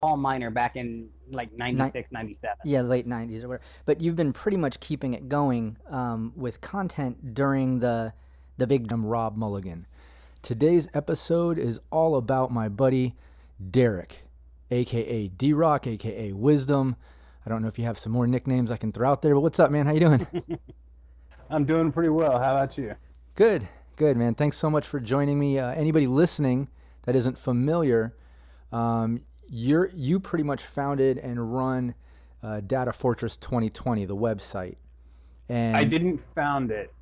Miner back in like Ni- 96, 97. yeah, late 90s or whatever. But you've been pretty much keeping it going with content during the big Rob Mulligan. Today's episode is all about my buddy Deric, aka D-Rock, aka Wisdom. I don't know if you have some more nicknames I can throw out there, but what's up, man? How you doing? I'm doing pretty well. How about you? Good, good, man. Thanks so much for joining me. Anybody listening that isn't familiar, you pretty much founded and run datafortress2020, the website, I and didn't found it.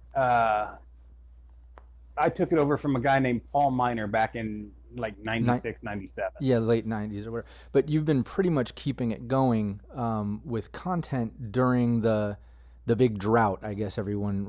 I took it over from a guy named Paul Miner back in like ni- 96, 97. yeah, late 90s or whatever. But you've been pretty much keeping it going with content during the big drought, I guess everyone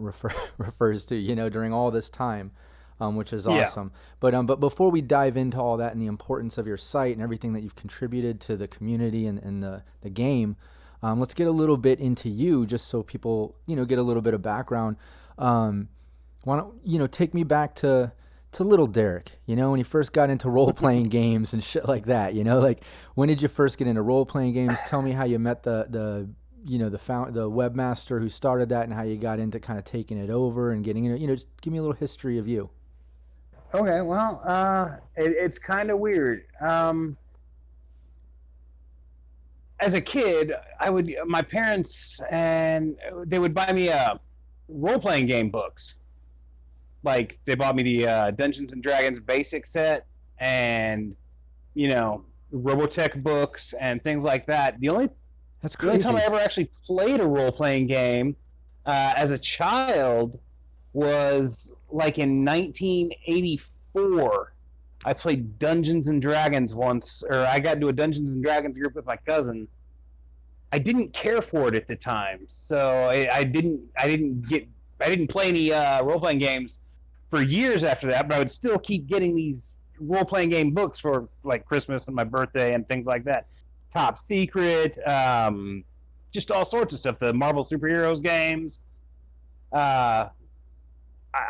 refers to, during all this time, which is Yeah. awesome. But before we dive into all that and the importance of your site and everything that you've contributed to the community and the game, let's get a little bit into you, just so people, get a little bit of background. Why don't take me back to little Derek, when he first got into role playing games and shit like that, like when did you first get into role playing games? Tell me how you met the webmaster who started that and how you got into kind of taking it over and getting it, just give me a little history of you. Okay. Well, it's kind of weird. As a kid, my parents and they would buy me role playing game books. Like they bought me the Dungeons and Dragons basic set and Robotech books and things like that. That's The only time I crazy. ever actually played a role playing game as a child was like in 1984. I played Dungeons and Dragons once, or I got into a Dungeons and Dragons group with my cousin. I didn't care for it at the time, so I didn't play any role playing games for years after that. But I would still keep getting these role playing game books for like Christmas and my birthday and things like that. Top Secret, just all sorts of stuff. The Marvel superheroes games. Uh,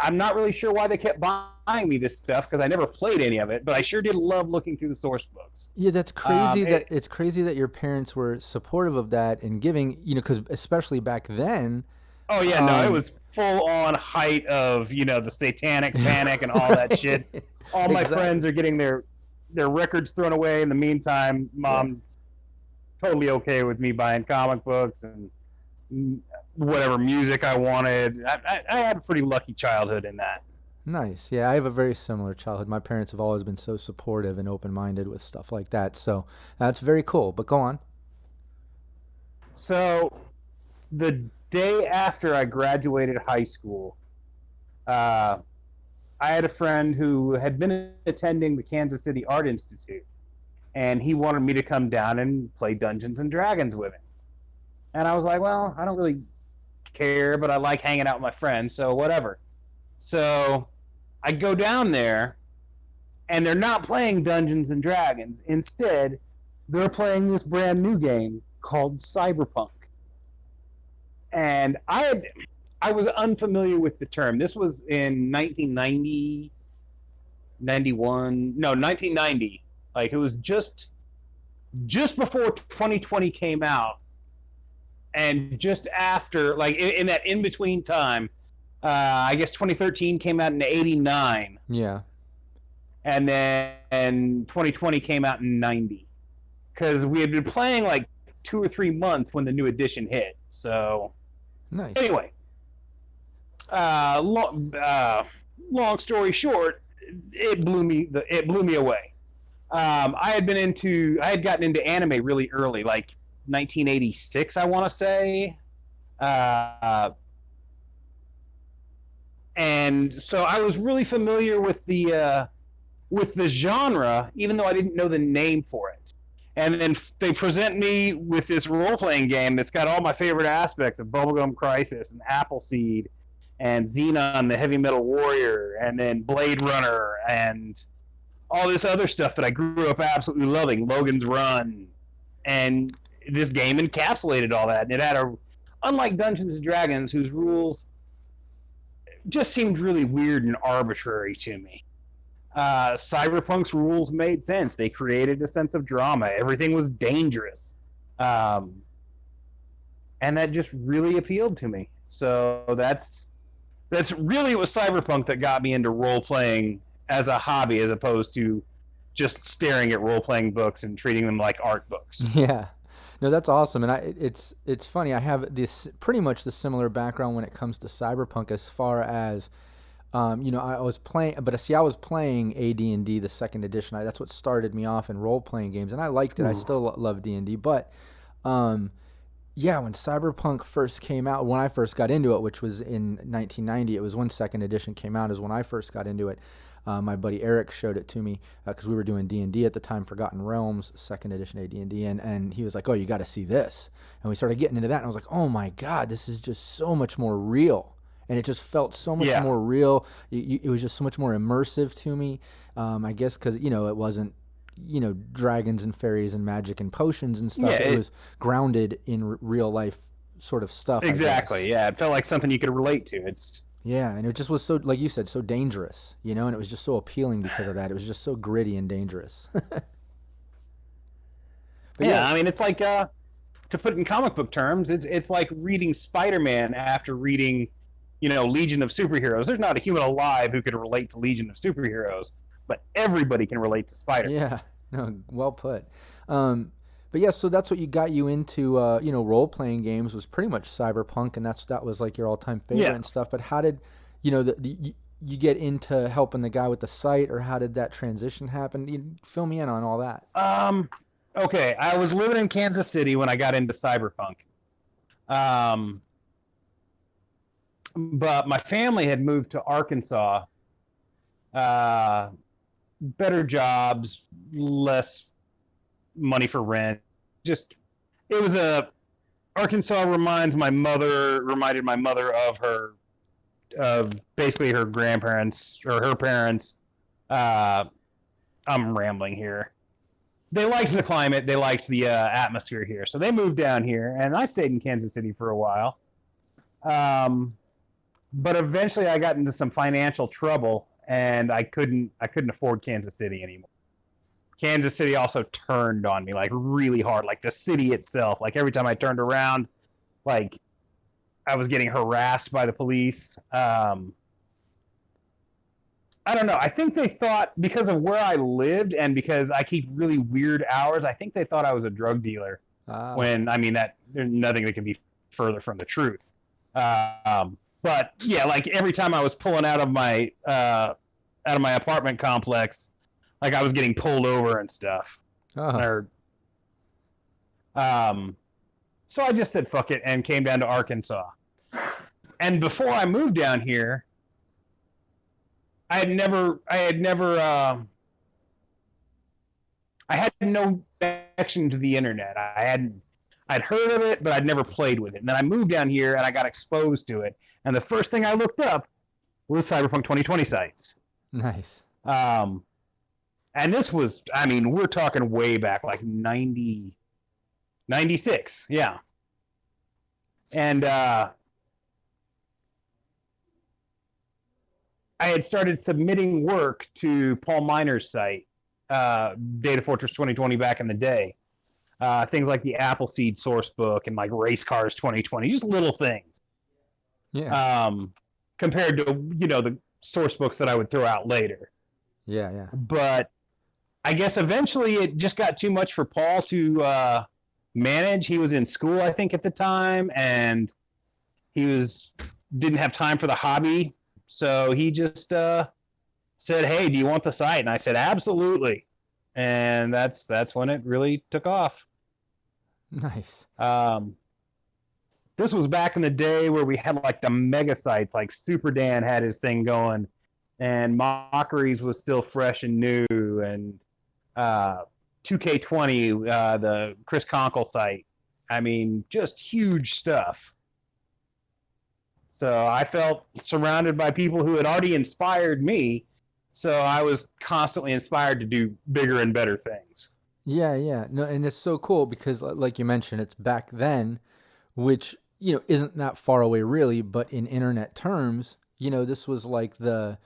I'm not really sure why they kept buying me this stuff because I never played any of it, but I sure did love looking through the source books. Yeah, that's crazy that It, it's crazy that your parents were supportive of that and giving, because especially back then, oh yeah, no, it um, was full on height of the Satanic Panic and all that shit. All my exactly. friends are getting their records thrown away. In the meantime, Yeah. mom totally okay with me buying comic books and whatever music I wanted. I had a pretty lucky childhood in that. Nice. Yeah, I have a very similar childhood. My parents have always been so supportive and open-minded with stuff like that. So that's very cool. But go on. So the day after I graduated high school, uh, I had a friend who had been attending the Kansas City Art Institute, and he wanted me to come down and play Dungeons and Dragons with him. And I was like, well, I don't really care, but I like hanging out with my friends, so whatever. So I go down there, and they're not playing Dungeons and Dragons. Instead, they're playing this brand new game called Cyberpunk. And I was unfamiliar with the term. This was in 1990, 91, no, 1990. Like it was just before 2020 came out, and just after, like in that in between time. I guess 2013 came out in '89, Yeah. and then 2020 came out in '90. Because we had been playing like 2 or 3 months when the new edition hit. So Nice. anyway, uh, long, uh, long story short, it blew me away. I had gotten into anime really early, like 1986, I want to say. Uh, and so I was really familiar with the genre, even though I didn't know the name for it. And then they present me with this role playing game that's got all my favorite aspects of Bubblegum Crisis and Appleseed and Xenon, the Heavy Metal Warrior, and then Blade Runner and all this other stuff that I grew up absolutely loving, Logan's Run, and this game encapsulated all that. And it had unlike Dungeons and Dragons, whose rules just seemed really weird and arbitrary to me. Cyberpunk's rules made sense. They created a sense of drama. Everything was dangerous. Um, and that just really appealed to me. So that's really it was Cyberpunk that got me into role playing as a hobby, as opposed to just staring at role playing books and treating them like art books. Yeah. No, that's awesome, and it's funny. I have this pretty much the similar background when it comes to Cyberpunk, as far as I was playing, but see, I was playing AD&D, the second edition. That's what started me off in role playing games, and I liked it. I still love D&D, but yeah, when Cyberpunk first came out, when I first got into it, which was in 1990, it was when second edition came out, is when I first got into it. My buddy Eric showed it to me because we were doing D&D at the time, Forgotten Realms, second edition AD&D, and he was like, oh, you got to see this. And we started getting into that, and I was like, oh my God, this is just so much more real. And it just felt so much more real. It was just so much more immersive to me, I guess, because, it wasn't, dragons and fairies and magic and potions and stuff. It was grounded in real life sort of stuff. Exactly, yeah. It felt like something you could relate to. Yeah, and it just was so, like you said, so dangerous, and it was just so appealing because of that. It was just so gritty and dangerous. I mean, it's like, to put it in comic book terms, it's like reading Spider-Man after reading, Legion of Superheroes. There's not a human alive who could relate to Legion of Superheroes, but everybody can relate to Spider-Man. Yeah, no, well put. But yeah, so that's what got you into, role-playing games, was pretty much Cyberpunk, and that was like your all-time favorite and stuff. But how did, you get into helping the guy with the site, or how did that transition happen? Fill me in on all that. Okay, I was living in Kansas City when I got into Cyberpunk. But my family had moved to Arkansas. Better jobs, less money for rent. Arkansas reminded my mother of basically her grandparents or her parents. I'm rambling here. They liked the climate. They liked the atmosphere here. So they moved down here, and I stayed in Kansas City for a while. But eventually I got into some financial trouble, and I couldn't afford Kansas City anymore. Kansas City also turned on me, like, really hard. Like, the city itself, like, every time I turned around, like, I was getting harassed by the police. I don't know. I think they thought, because of where I lived and because I keep really weird hours, I think they thought I was a drug dealer. When, I mean, there's nothing that can be further from the truth. But yeah, like, every time I was pulling out of my apartment complex, like, I was getting pulled over and stuff. So I just said fuck it and came down to Arkansas. And before I moved down here, I had no connection to the internet. I'd heard of it, but I'd never played with it. And then I moved down here and I got exposed to it. And the first thing I looked up was Cyberpunk 2020 sites. Nice. And this was, I mean, we're talking way back, like 96. Yeah. And I had started submitting work to Paul Miner's site, datafortress2020 back in the day. Things like the Appleseed source book and like Race Cars 2020, just little things. Yeah. Compared to, the source books that I would throw out later. Yeah. But I guess eventually it just got too much for Paul to manage. He was in school, I think, at the time, and he didn't have time for the hobby. So he just said, "Hey, do you want the site?" And I said, "Absolutely." And that's when it really took off. Nice. This was back in the day where we had like the mega sites, like Super Dan had his thing going, and Mockeries was still fresh and new, and 2K20, the Chris Conkle site. I mean, just huge stuff. So I felt surrounded by people who had already inspired me, so I was constantly inspired to do bigger and better things. Yeah. No, and it's so cool because, like you mentioned, it's back then, which, isn't that far away really, but in internet terms, this was like the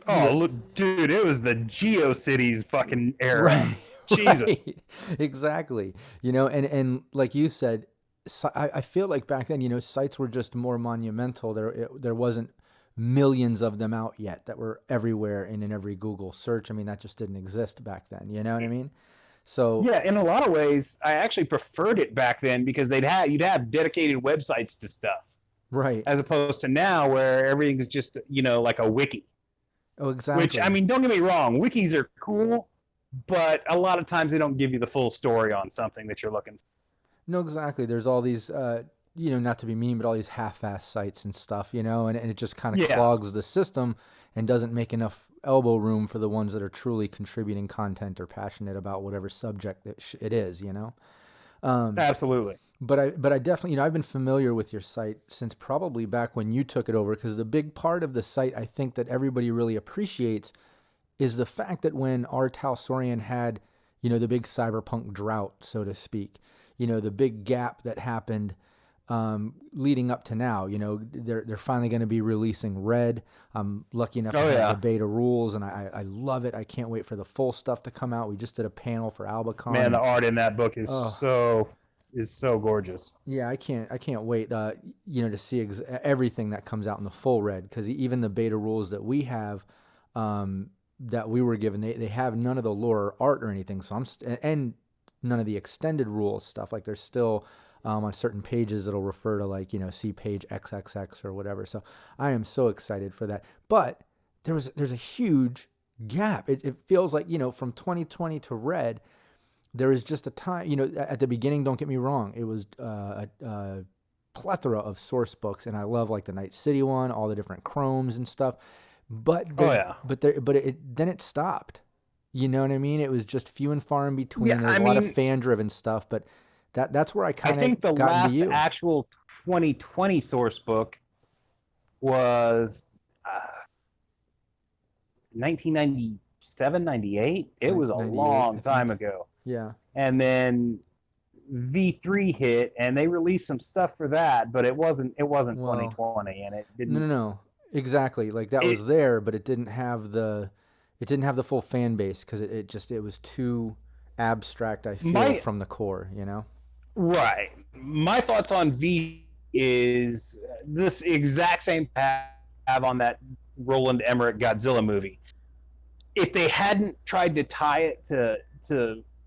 Oh, look, dude, it was the GeoCities fucking era. Right, Jesus. right, exactly. And like you said, I feel like back then, sites were just more monumental. There wasn't millions of them out yet that were everywhere and in every Google search. I mean, that just didn't exist back then. You know what I mean? So Yeah, in a lot of ways, I actually preferred it back then because you'd have dedicated websites to stuff, right. as opposed to now where everything's just like a wiki. Oh, Which, I exactly. mean, don't get me wrong, wikis are cool, but a lot of times they don't give you the full story on something that you're looking for. No, exactly. There's all these, not to be mean, but all these half-ass sites and stuff, and it just kind of Yeah, clogs the system and doesn't make enough elbow room for the ones that are truly contributing content or passionate about whatever subject it is. Um, absolutely. but I definitely, I've been familiar with your site since probably back when you took it over, because the big part of the site I think that everybody really appreciates is the fact that when R. Talsorian had, the big cyberpunk drought, so to speak, the big gap that happened leading up to now, they're finally going to be releasing Red. I'm lucky enough to Oh, have the yeah. beta rules, and I love it. I can't wait for the full stuff to come out. We just did a panel for Albacon, Man, the and art in that book is oh, so gorgeous. yeah, I can't wait, to see everything that comes out in the full Red, because even the beta rules that we have, that we were given, they have none of the lore art or anything. So and none of the extended rules stuff. Like there's still on certain pages that'll refer to see page XXX or whatever. So I am so excited for that. But there's a huge gap. It feels like from 2020 to Red, there is just a time, at the beginning, don't get me wrong, it was a plethora of source books, and I love like the Night City one, all the different chromes and stuff. But Oh, yeah. then it stopped. You know what I mean? It was just few and far in between. Yeah, There was I a lot of mean, fan driven stuff, but that's where I I kind think the of got into last you. actual 2020 source book was 1997, 98. It was a 98, I long time think. ago. Yeah. And then V3 hit, and they released some stuff for that, but it wasn't Well, 2020, and it no, didn't. no, no. Exactly. Like that It was there, but it didn't have the full fan base, because it was too abstract, I feel, my from the core. right. My thoughts on V is this exact same path have on that Roland Emmerich Godzilla movie. If they hadn't tried to tie it to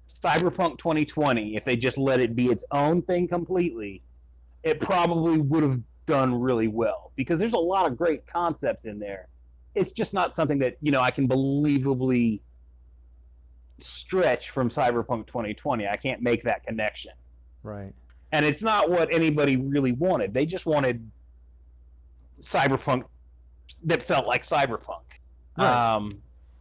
Cyberpunk 2020, if they just let it be its own thing completely, it probably would have done really well, because there's a lot of great concepts in there. It's just not something that I can believably stretch from Cyberpunk 2020. I can't make that connection, Right. and it's not what anybody really wanted. They just wanted Cyberpunk that felt like Cyberpunk. Right.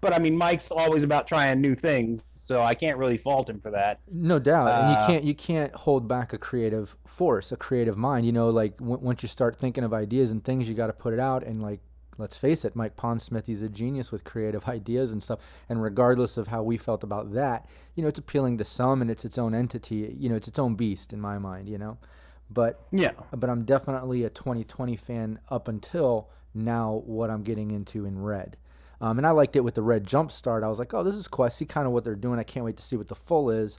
But I mean, Mike's always about trying new things, so I can't really fault him for that. No doubt, and you Uh, can't you can't hold back a creative force, a creative mind. Like once you start thinking of ideas and things, you got to put it out. And like, let's face it, Mike Pondsmith, he's a genius with creative ideas and stuff. And regardless of how we felt about that, it's appealing to some, and it's its own entity. It's its own beast in my mind. But yeah, I'm definitely a 2020 fan up until now. What I'm getting into in Red. And I liked it with the Red Jumpstart. I was like, oh, this is cool. I see kind of what they're doing. I can't wait to see what the full is.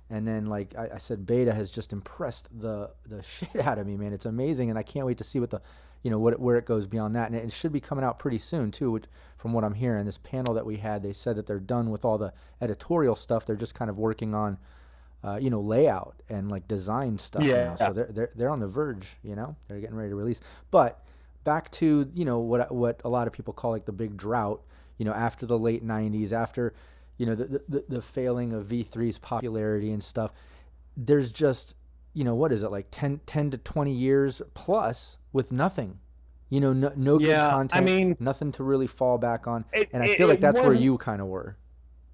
And then, like I said, beta has just impressed the shit out of me, man. It's amazing, and I can't wait to see where it goes beyond that. And it should be coming out pretty soon too. Which, from what I'm hearing, this panel that we had, they said that they're done with all the editorial stuff. They're just kind of working on, layout and like design stuff now. yeah, So they're on the verge. They're getting ready to release. But back to what a lot of people call like the big drought. After the late 90s, after the failing of V3's popularity and stuff, there's just what is it, like 10 to 20 years plus with nothing, no good yeah. I content, mean, nothing to really fall back on. it And I it, feel like it that's where wasn't you kind of were.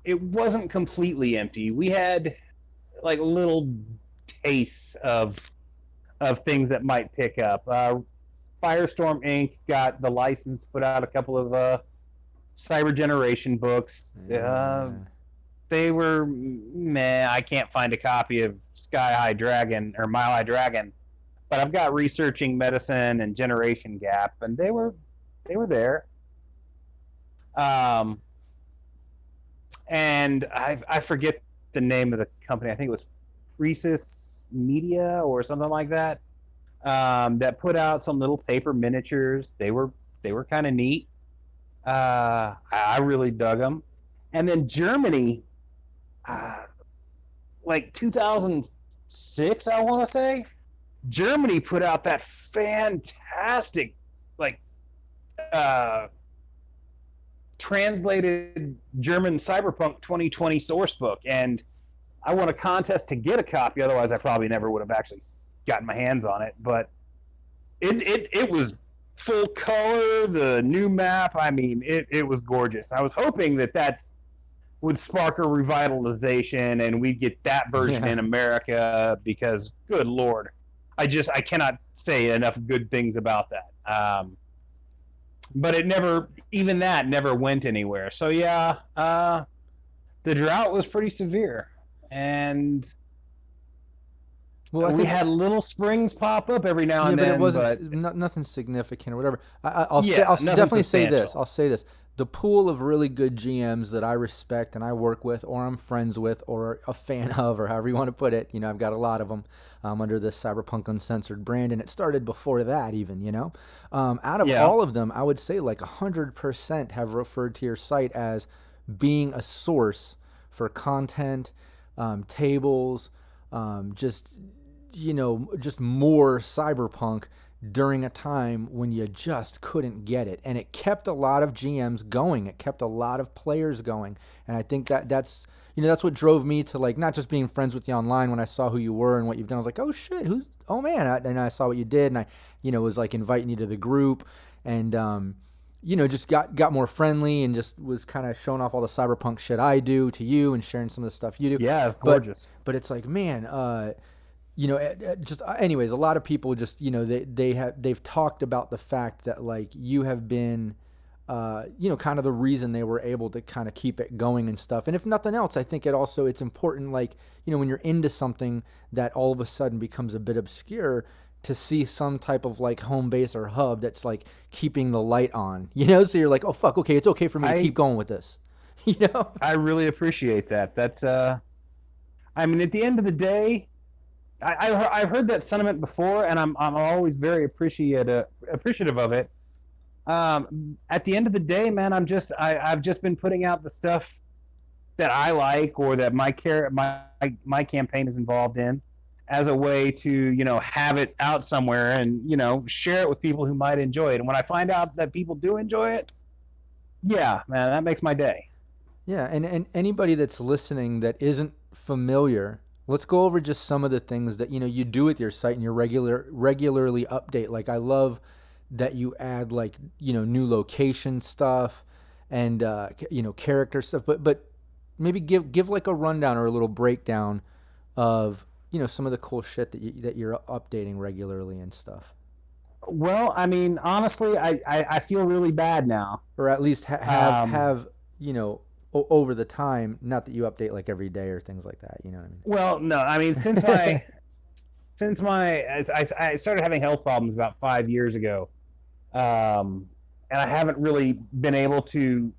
it wasn't completely empty. We had like little tastes of things that might pick up. Firestorm Inc. got the license to put out a couple of Cyber Generation books. Yeah. They were meh. I can't find a copy of Sky High Dragon or Mile High Dragon, but I've got Researching Medicine and Generation Gap, and they were there. Um, and I forget the name of the company. I think it was Precis Media or something like that. That put out some little paper miniatures. They were kind of neat. I really dug them. And then Germany, uh, like 2006, I want to say, Germany put out that fantastic, like, uh, translated German Cyberpunk 2020 source book. And I won a contest to get a copy. Otherwise, I probably never would have actually gotten my hands on it. But it was full color, the new map. I mean, it was gorgeous. I was hoping that would spark a revitalization and we'd get that version in America, because good Lord, I cannot say enough good things about that. But it never, even that never went anywhere. So yeah, the drought was pretty severe, and we had little springs pop up every now and then. But it wasn't nothing significant or whatever. I'll definitely say this. I'll say this. The pool of really good GMs that I respect and I work with, or I'm friends with, or a fan of, or however you want to put it, I've got a lot of them under this Cyberpunk Uncensored brand, and it started before that even, Out of all of them, I would say like 100% have referred to your site as being a source for content, tables, just more Cyberpunk during a time when you just couldn't get it. And it kept a lot of GMs going. It kept a lot of players going. And I think that's what drove me to, like, not just being friends with you online. When I saw who you were and what you've done, I was like, oh shit, and I saw what you did, and I, was like inviting you to the group, and, just got more friendly, and just was kind of showing off all the Cyberpunk shit I do to you and sharing some of the stuff you do. Yeah, it's gorgeous. But it's like, man, just anyways, a lot of people just, they've talked about the fact that, like, you have been, kind of the reason they were able to kind of keep it going and stuff. And if nothing else, I think it's important, like, when you're into something that all of a sudden becomes a bit obscure, to see some type of, like, home base or hub that's, like, keeping the light on, so you're like, oh fuck, okay, it's okay for me to keep going with this. I really appreciate that. That's I mean, at the end of the day, I've heard that sentiment before, and I'm always very appreciative of it. At the end of the day, man, I've just been putting out the stuff that I like, or that my campaign is involved in, as a way to have it out somewhere and share it with people who might enjoy it. And when I find out that people do enjoy it, yeah, man, that makes my day. Yeah, and anybody that's listening that isn't familiar, let's go over just some of the things that you do with your site and you regularly update. Like, I love that you add, like, new location stuff and character stuff, but maybe give like a rundown or a little breakdown of some of the cool shit that you're updating regularly and stuff. Well, I mean, honestly, I feel really bad now, or at least have over the time, not that you update like every day or things like that, you know what I mean? Well, no, I mean, since I started having health problems about 5 years ago, and I haven't really been able to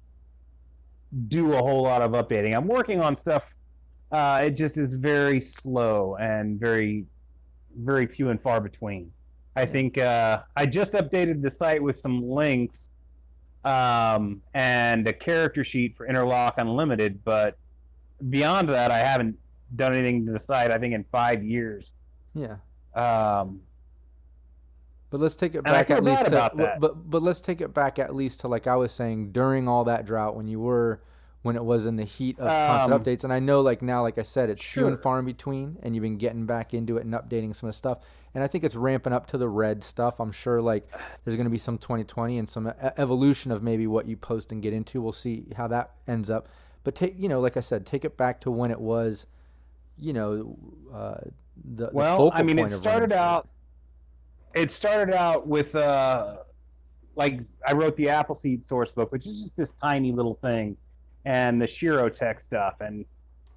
do a whole lot of updating. I'm working on stuff. It just is very slow and very, very few and far between. I think I just updated the site with some links and a character sheet for Interlock Unlimited, but beyond that, I haven't done anything to the site, I think, in 5 years. Yeah. But let's take it back at least to, but let's take it back at least to, like I was saying, during all that drought, when it was in the heat of constant updates. And I know, like, now, like I said, it's few and far in between, and you've been getting back into it and updating some of the stuff. And I think it's ramping up to the red stuff. I'm sure, like, there's going to be some 2020 and some evolution of maybe what you post and get into. We'll see how that ends up. But like I said, take it back to when it was, the focal point of it started out with like, I wrote the Appleseed source book, which is just this tiny little thing, and the Shirotech stuff, and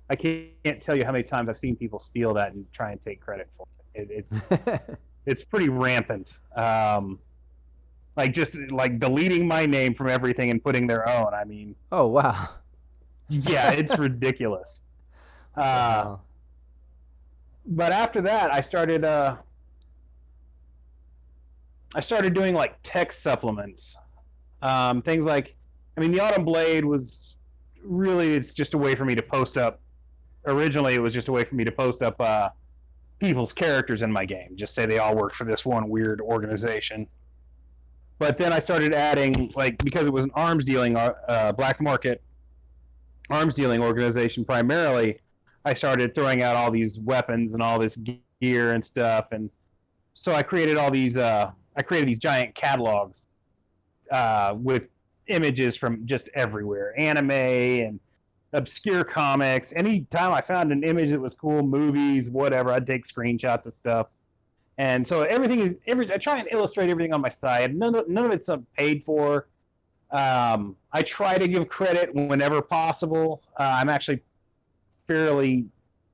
I can't tell you how many times I've seen people steal that and try and take credit for it. It's pretty rampant. like just like deleting my name from everything and putting their own. I mean, Oh wow. yeah, it's ridiculous. What the Uh, hell? but after that, I started doing like text supplements, things like, I mean, the Autumn Blade was really, it's just a way for me to post up. Originally, it was just a way for me to post up people's characters in my game, just say they all work for this one weird organization. But then I started adding, like, because it was an arms dealing, black market arms dealing organization primarily, I started throwing out all these weapons and all this gear and stuff. And so I created all these, these giant catalogs with images from just everywhere, anime and obscure comics. Anytime I found an image that was cool, movies, whatever, I'd take screenshots of stuff. And so I try and illustrate everything on my site. None of it's paid for. I try to give credit whenever possible. I'm actually fairly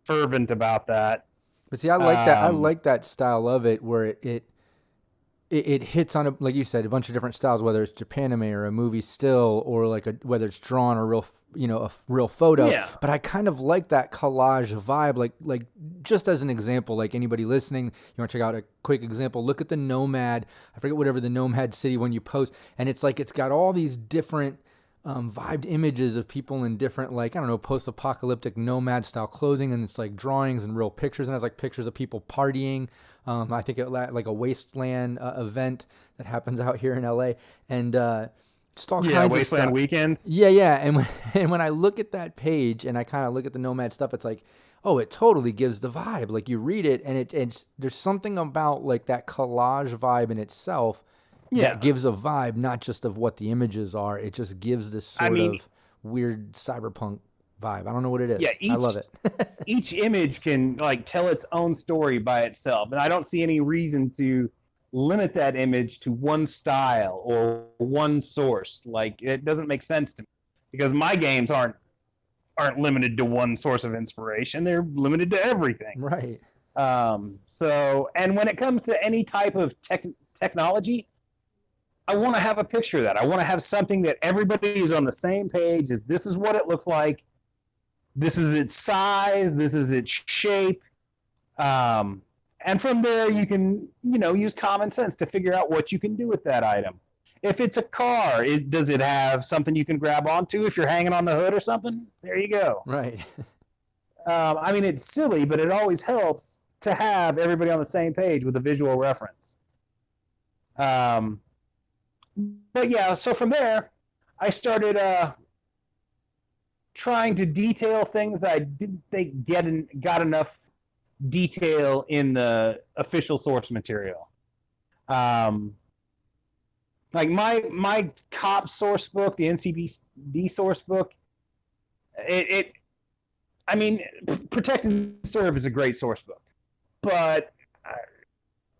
fervent about that. But see, I like that. I like that style of it, where it hits on like you said, a bunch of different styles, whether it's Japanime or a movie still, or like whether it's drawn or real, a real photo. Yeah. But I kind of like that collage vibe. Like just as an example, like anybody listening, you want to check out a quick example, look at the Nomad. I forget whatever the Nomad city when you post, and it's like it's got all these different vibed images of people in different, like, I don't know, post-apocalyptic nomad style clothing, and it's like drawings and real pictures, and it has like pictures of people partying. I think it like a wasteland event that happens out here in LA, and just all kinds of Wasteland stuff. Weekend. Yeah, and when I look at that page and I kind of look at the Nomad stuff, it's like, oh, it totally gives the vibe. Like you read it, and it's there's something about like that collage vibe in itself. Yeah. That gives a vibe, not just of what the images are. It just gives this sort of weird cyberpunk vibe. I don't know what it is. Yeah, I love it. Each image can like tell its own story by itself, and I don't see any reason to limit that image to one style or one source. Like, it doesn't make sense to me, because my games aren't limited to one source of inspiration. They're limited to everything. Right. So, and when it comes to any type of technology, I want to have a picture of that. I want to have something that everybody is on the same page. This is what it looks like. This is its size. This is its shape. And from there, you can, use common sense to figure out what you can do with that item. If it's a car, does it have something you can grab onto if you're hanging on the hood or something? There you go. Right. I mean, it's silly, but it always helps to have everybody on the same page with a visual reference. But yeah, so from there, I started trying to detail things that I didn't think got enough detail in the official source material. Like my COP source book, the NCBD source book, I mean, Protect and Serve is a great source book, but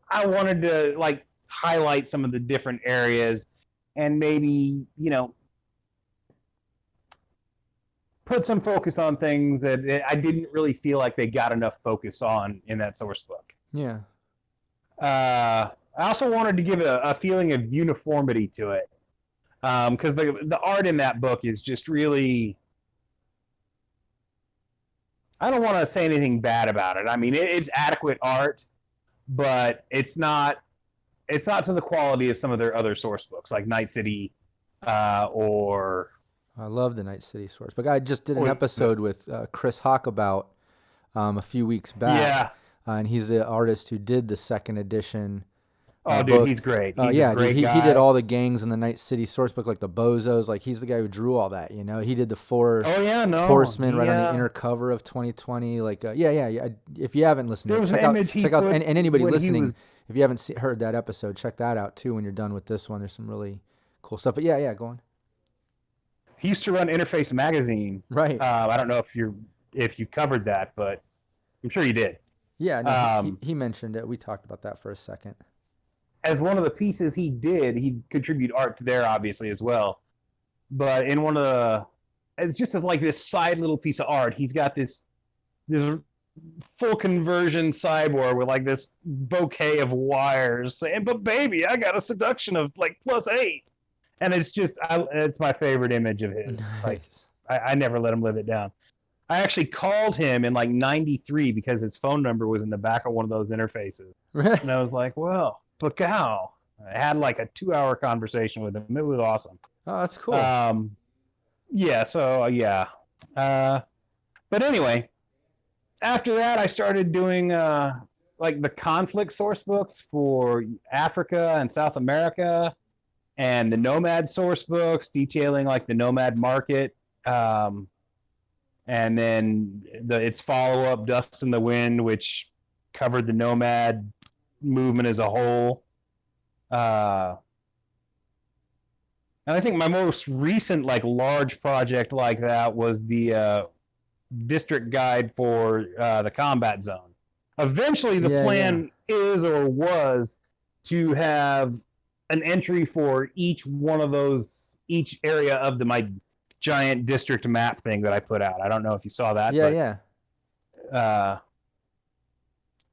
I wanted to like highlight some of the different areas and maybe, put some focus on things that I didn't really feel like they got enough focus on in that source book. Yeah. I also wanted to give a feeling of uniformity to it, because the art in that book is just really, I don't want to say anything bad about it. I mean, it's adequate art, but it's not to the quality of some of their other source books, like Night City, or... I love the Night City source book. I just did an episode with Chris Hawk about a few weeks back. Yeah. And he's the artist who did the second edition. Oh, dude, book. he's great. He's a great dude, guy. He did all the gangs in the Night City source book, like the Bozos. Like, he's the guy who drew all that, He did the four horsemen right on the inner cover of 2020. Like, if you haven't listened to it, check out, and anybody listening, if you haven't heard that episode, check that out too when you're done with this one. There's some really cool stuff. But yeah, go on. He used to run Interface Magazine. Right. I don't know if you covered that, but I'm sure you did. Yeah, no, he mentioned it. We talked about that for a second. As one of the pieces he did, he'd contribute art to there, obviously, as well. But in one of the, it's just as like this side little piece of art, he's got this full conversion cyborg with like this bouquet of wires saying, "But baby, I got a seduction of like +8," and it's just, it's my favorite image of his. Like, Nice. I never let him live it down. I actually called him in like '93 because his phone number was in the back of one of those interfaces, and I was like, "Well, Bacau." I had like a 2-hour conversation with him. It was awesome. Oh, that's cool. Yeah. So yeah. But anyway, after that, I started doing like the conflict source books for Africa and South America, and the Nomad source books detailing like the Nomad market, and then its follow up, Dust in the Wind, which covered the Nomad movement as a whole. And I think my most recent like large project like that was the district guide for the combat zone. Eventually, the plan is or was to have an entry for each one of those, each area of my giant district map thing that I put out. I don't know if you saw that.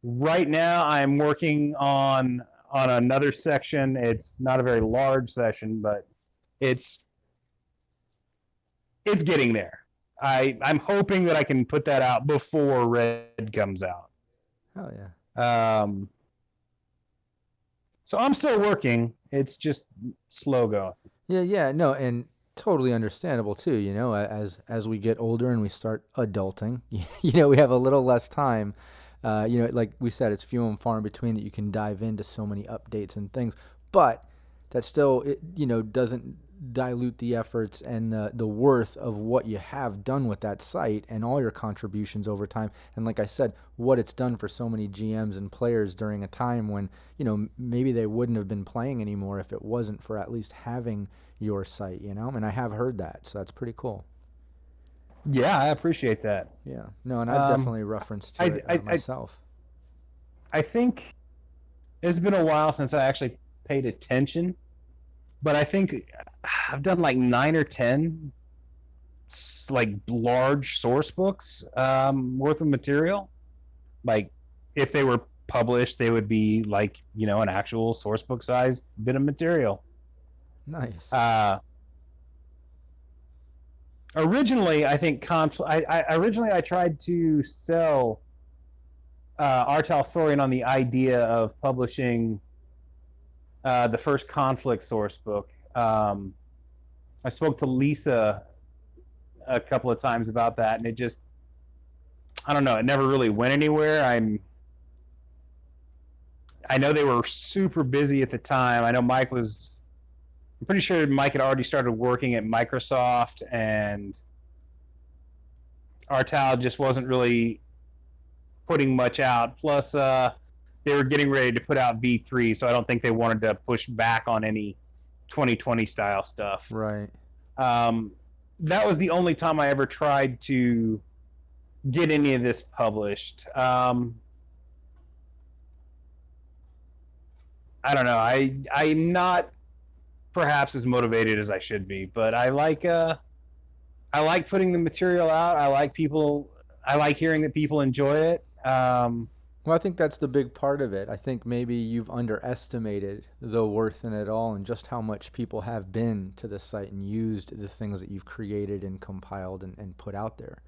Right now, I'm working on another section. It's not a very large session, but it's getting there. I'm hoping that I can put that out before Red comes out. Oh yeah. So I'm still working. It's just slow going. Yeah, no, and totally understandable too. You know, as we get older and we start adulting, you know, we have a little less time. You know, like we said, it's few and far in between that you can dive into so many updates and things, but that still, you know, doesn't dilute the efforts and the worth of what you have done with that site and all your contributions over time. And like I said, what it's done for so many GMs and players during a time when, you know, maybe they wouldn't have been playing anymore if it wasn't for at least having your site, you know. And I have heard that, so that's pretty cool. Yeah, I appreciate that. Yeah, no, and I've definitely referenced to it myself. I think it's been a while since I actually paid attention, but I think I've done like 9 or 10 like large source books worth of material. Like, if they were published, they would be like, you know, an actual source book size bit of material. Nice. Originally, I think originally I tried to sell Artal Saurian on the idea of publishing the first conflict source book. I spoke to Lisa a couple of times about that, and it just, I don't know, it never really went anywhere. I know they were super busy at the time. I know I'm pretty sure Mike had already started working at Microsoft, and Artal just wasn't really putting much out. Plus, they were getting ready to put out V3, so I don't think they wanted to push back on any 2020 style stuff. Right. That was the only time I ever tried to get any of this published. I don't know. I'm not perhaps as motivated as I should be, but I like putting the material out. I like hearing that people enjoy it. Well, I think that's the big part of it. I think maybe you've underestimated the worth in it all and just how much people have been to the site and used the things that you've created and compiled and put out there.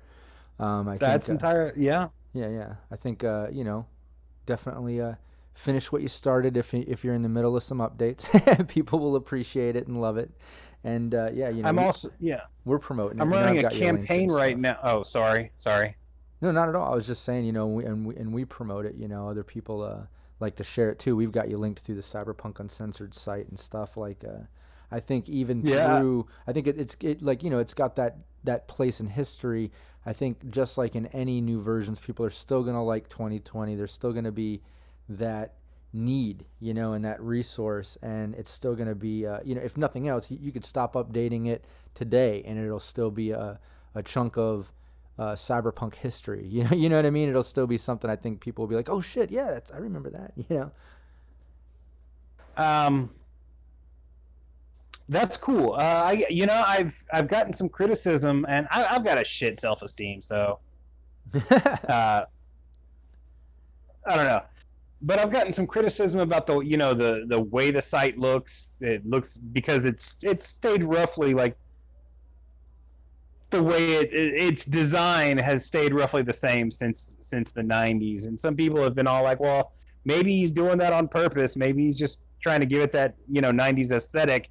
Yeah. Yeah. I think, you know, definitely finish what you started if you're in the middle of some updates. People will appreciate it and love it. And yeah, you know, we're promoting it. I'm running a campaign right now. Oh, sorry. No, not at all. I was just saying, you know, we promote it. You know, other people like to share it too. We've got you linked through the Cyberpunk Uncensored site and stuff. Like, I think even through, I think it's like, you know, it's got that place in history. I think just like in any new versions, people are still gonna like 2020. There's still gonna be that need, you know, and that resource, and it's still gonna be, you know, if nothing else, you could stop updating it today, and it'll still be a chunk of cyberpunk history, you know what I mean? It'll still be something I think people will be like, oh shit, yeah, I remember that, you know. That's cool. I've gotten some criticism, and I've got a shit self-esteem, so I don't know. But I've gotten some criticism about the way the site looks. It looks because it's stayed roughly like the way its design has stayed roughly the same since the 90s. And some people have been all like, well, maybe he's doing that on purpose. Maybe he's just trying to give it that 90s aesthetic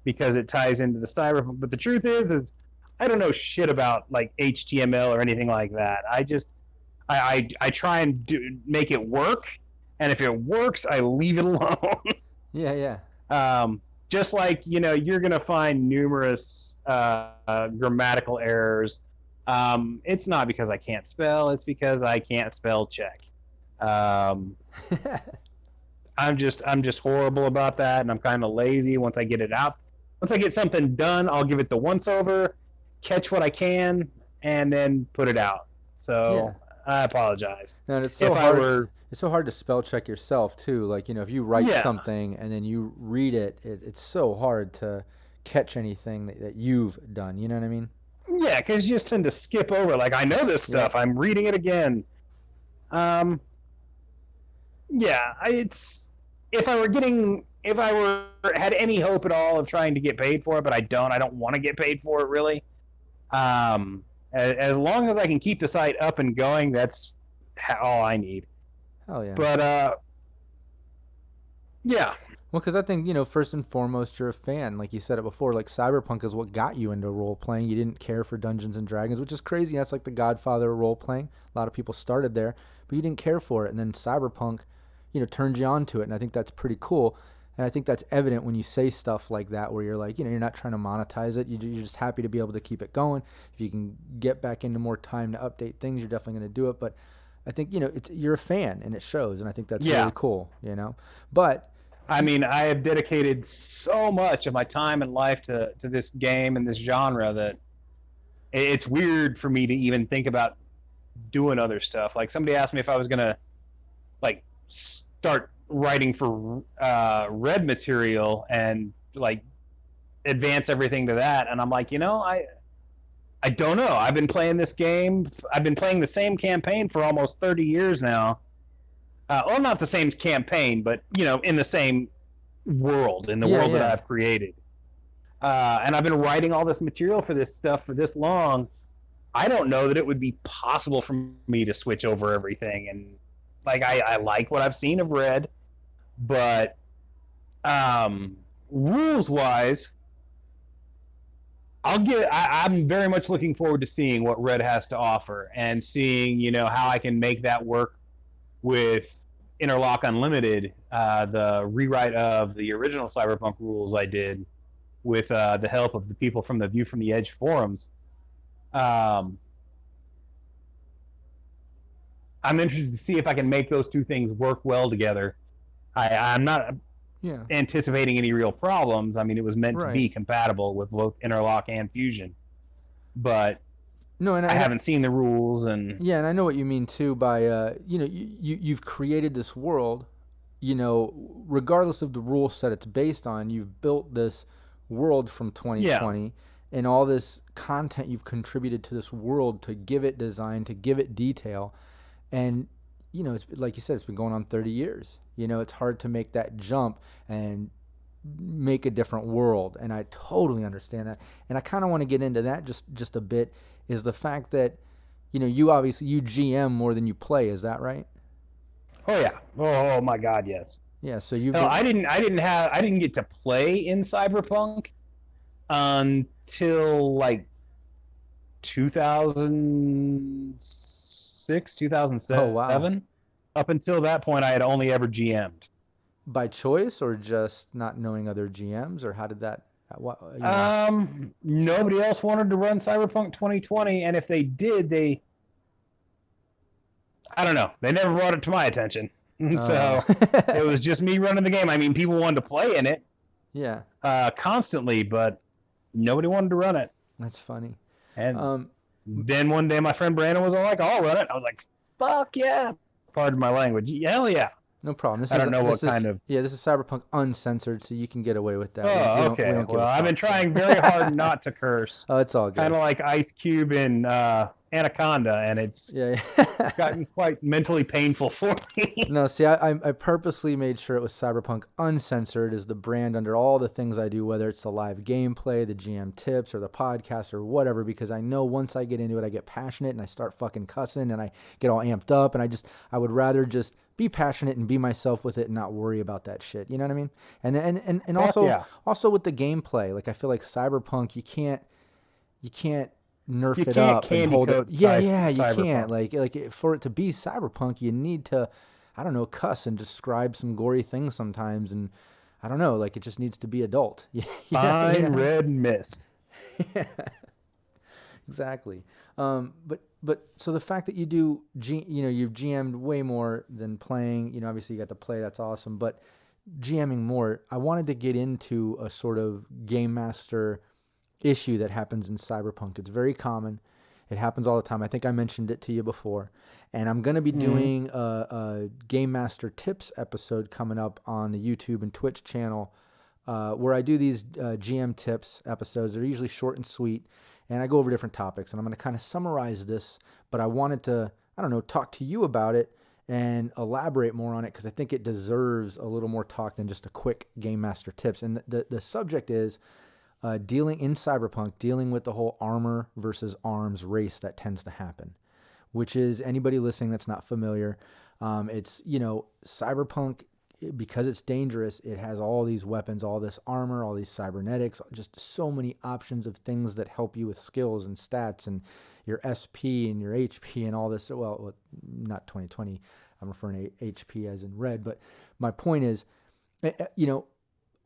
because it ties into the cyberpunk. But the truth is I don't know shit about like HTML or anything like that. I try and make it work, and if it works, I leave it alone. Yeah. Just like you're gonna find numerous grammatical errors. It's not because I can't spell; it's because I can't spell check. I'm just horrible about that, and I'm kind of lazy. Once I get it out, once I get something done, I'll give it the once over, catch what I can, and then put it out. So I apologize. No, it's so hard. It's so hard to spell check yourself too. Like if you write something and then you read it, it's so hard to catch anything that you've done. You know what I mean? Yeah, because you just tend to skip over. Like I know this stuff. I'm reading it again. It's if I had any hope at all of trying to get paid for it, but I don't. I don't want to get paid for it really. As long as I can keep the site up and going, that's all I need. Oh yeah. But yeah. Well, because I think first and foremost, you're a fan. Like you said it before. Like Cyberpunk is what got you into role playing. You didn't care for Dungeons and Dragons, which is crazy. That's like the godfather of role playing. A lot of people started there, but you didn't care for it, and then Cyberpunk, turned you on to it, and I think that's pretty cool. And I think that's evident when you say stuff like that, where you're like, you're not trying to monetize it. You're just happy to be able to keep it going. If you can get back into more time to update things, you're definitely going to do it. But I think, you're a fan, and it shows. And I think that's really cool, But I mean, I have dedicated so much of my time and life to this game and this genre that it's weird for me to even think about doing other stuff. Like somebody asked me if I was going to like start writing for red material and like advance everything to that, and I'm like, I don't know. I've been playing this game. I've been playing the same campaign for almost 30 years now. Well, not the same campaign, but in the same world, in the world that I've created. And I've been writing all this material for this stuff for this long. I don't know that it would be possible for me to switch over everything. And like I like what I've seen of Red, but rules wise, I'm very much looking forward to seeing what Red has to offer and seeing how I can make that work with Interlock Unlimited, the rewrite of the original Cyberpunk rules I did with the help of the people from the View from the Edge forums. I'm interested to see if I can make those two things work well together. I'm not anticipating any real problems. I mean, it was meant to be compatible with both Interlock and Fusion. But no, and I haven't seen the rules, and and I know what you mean too. By you've created this world, regardless of the rule set it's based on. You've built this world from 2020, and all this content you've contributed to this world to give it design, to give it detail, and it's like you said, it's been going on 30 years. It's hard to make that jump and make a different world, and I totally understand that. And I kind of want to get into that just a bit. Is the fact that you obviously you GM more than you play, is that right? Oh yeah. Oh my God, yes. Yeah. So you. No, I didn't get to play in Cyberpunk until like 2006, 2007. Oh wow. Up until that point, I had only ever GM'd. By choice, or just not knowing other GMs, or how did that? Nobody else wanted to run Cyberpunk 2020, and if they did, I don't know. They never brought it to my attention. So it was just me running the game. I mean, people wanted to play in it. Yeah. Constantly, but nobody wanted to run it. That's funny. And then one day my friend Brandon was all like, I'll run it. I was like, fuck yeah. Pardon my language. Hell yeah. No problem. I don't know what kind of... Yeah, this is Cyberpunk uncensored, so you can get away with that. Oh, okay. Well, I've been trying very hard not to curse. Oh, it's all good. Kind of like Ice Cube in Anaconda, and it's Yeah. gotten quite mentally painful for me. No, see, I purposely made sure it was Cyberpunk Uncensored is the brand under all the things I do, whether it's the live gameplay, the GM tips, or the podcast or whatever, because I know once I get into it, I get passionate and I start fucking cussing and I get all amped up, and I would rather just be passionate and be myself with it and not worry about that shit. You know what I mean? And also with the gameplay, like I feel like Cyberpunk, you can't nerf You it can't up and hold it. code Yeah, you Cyberpunk. can't. Like for it to be Cyberpunk, you need to, I don't know, cuss and describe some gory things sometimes, and I don't know, like it just needs to be adult. Fine red mist. Yeah, exactly. But so the fact that you do, you've GM'd way more than playing. You know, obviously you got to play. That's awesome. But GMing more, I wanted to get into a sort of game master issue that happens in Cyberpunk. It's very common. It happens all the time. I think I mentioned it to you before. And I'm going to be doing a Game Master Tips episode coming up on the YouTube and Twitch channel where I do these GM tips episodes. They're usually short and sweet. And I go over different topics. And I'm going to kind of summarize this. But I wanted to, I don't know, talk to you about it and elaborate more on it because I think it deserves a little more talk than just a quick Game Master Tips. And the subject is dealing with the whole armor versus arms race that tends to happen, which is, anybody listening that's not familiar, it's, Cyberpunk, because it's dangerous, it has all these weapons, all this armor, all these cybernetics, just so many options of things that help you with skills and stats and your SP and your HP and all this. Well, not 2020, I'm referring to HP as in red, but my point is,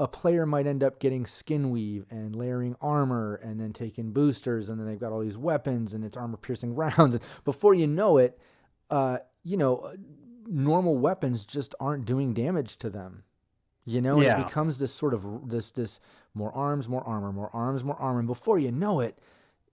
a player might end up getting skin weave and layering armor and then taking boosters, and then they've got all these weapons and it's armor piercing rounds. And before you know it, normal weapons just aren't doing damage to them. It becomes this sort of this more arms, more armor, more arms, more armor. And before you know it,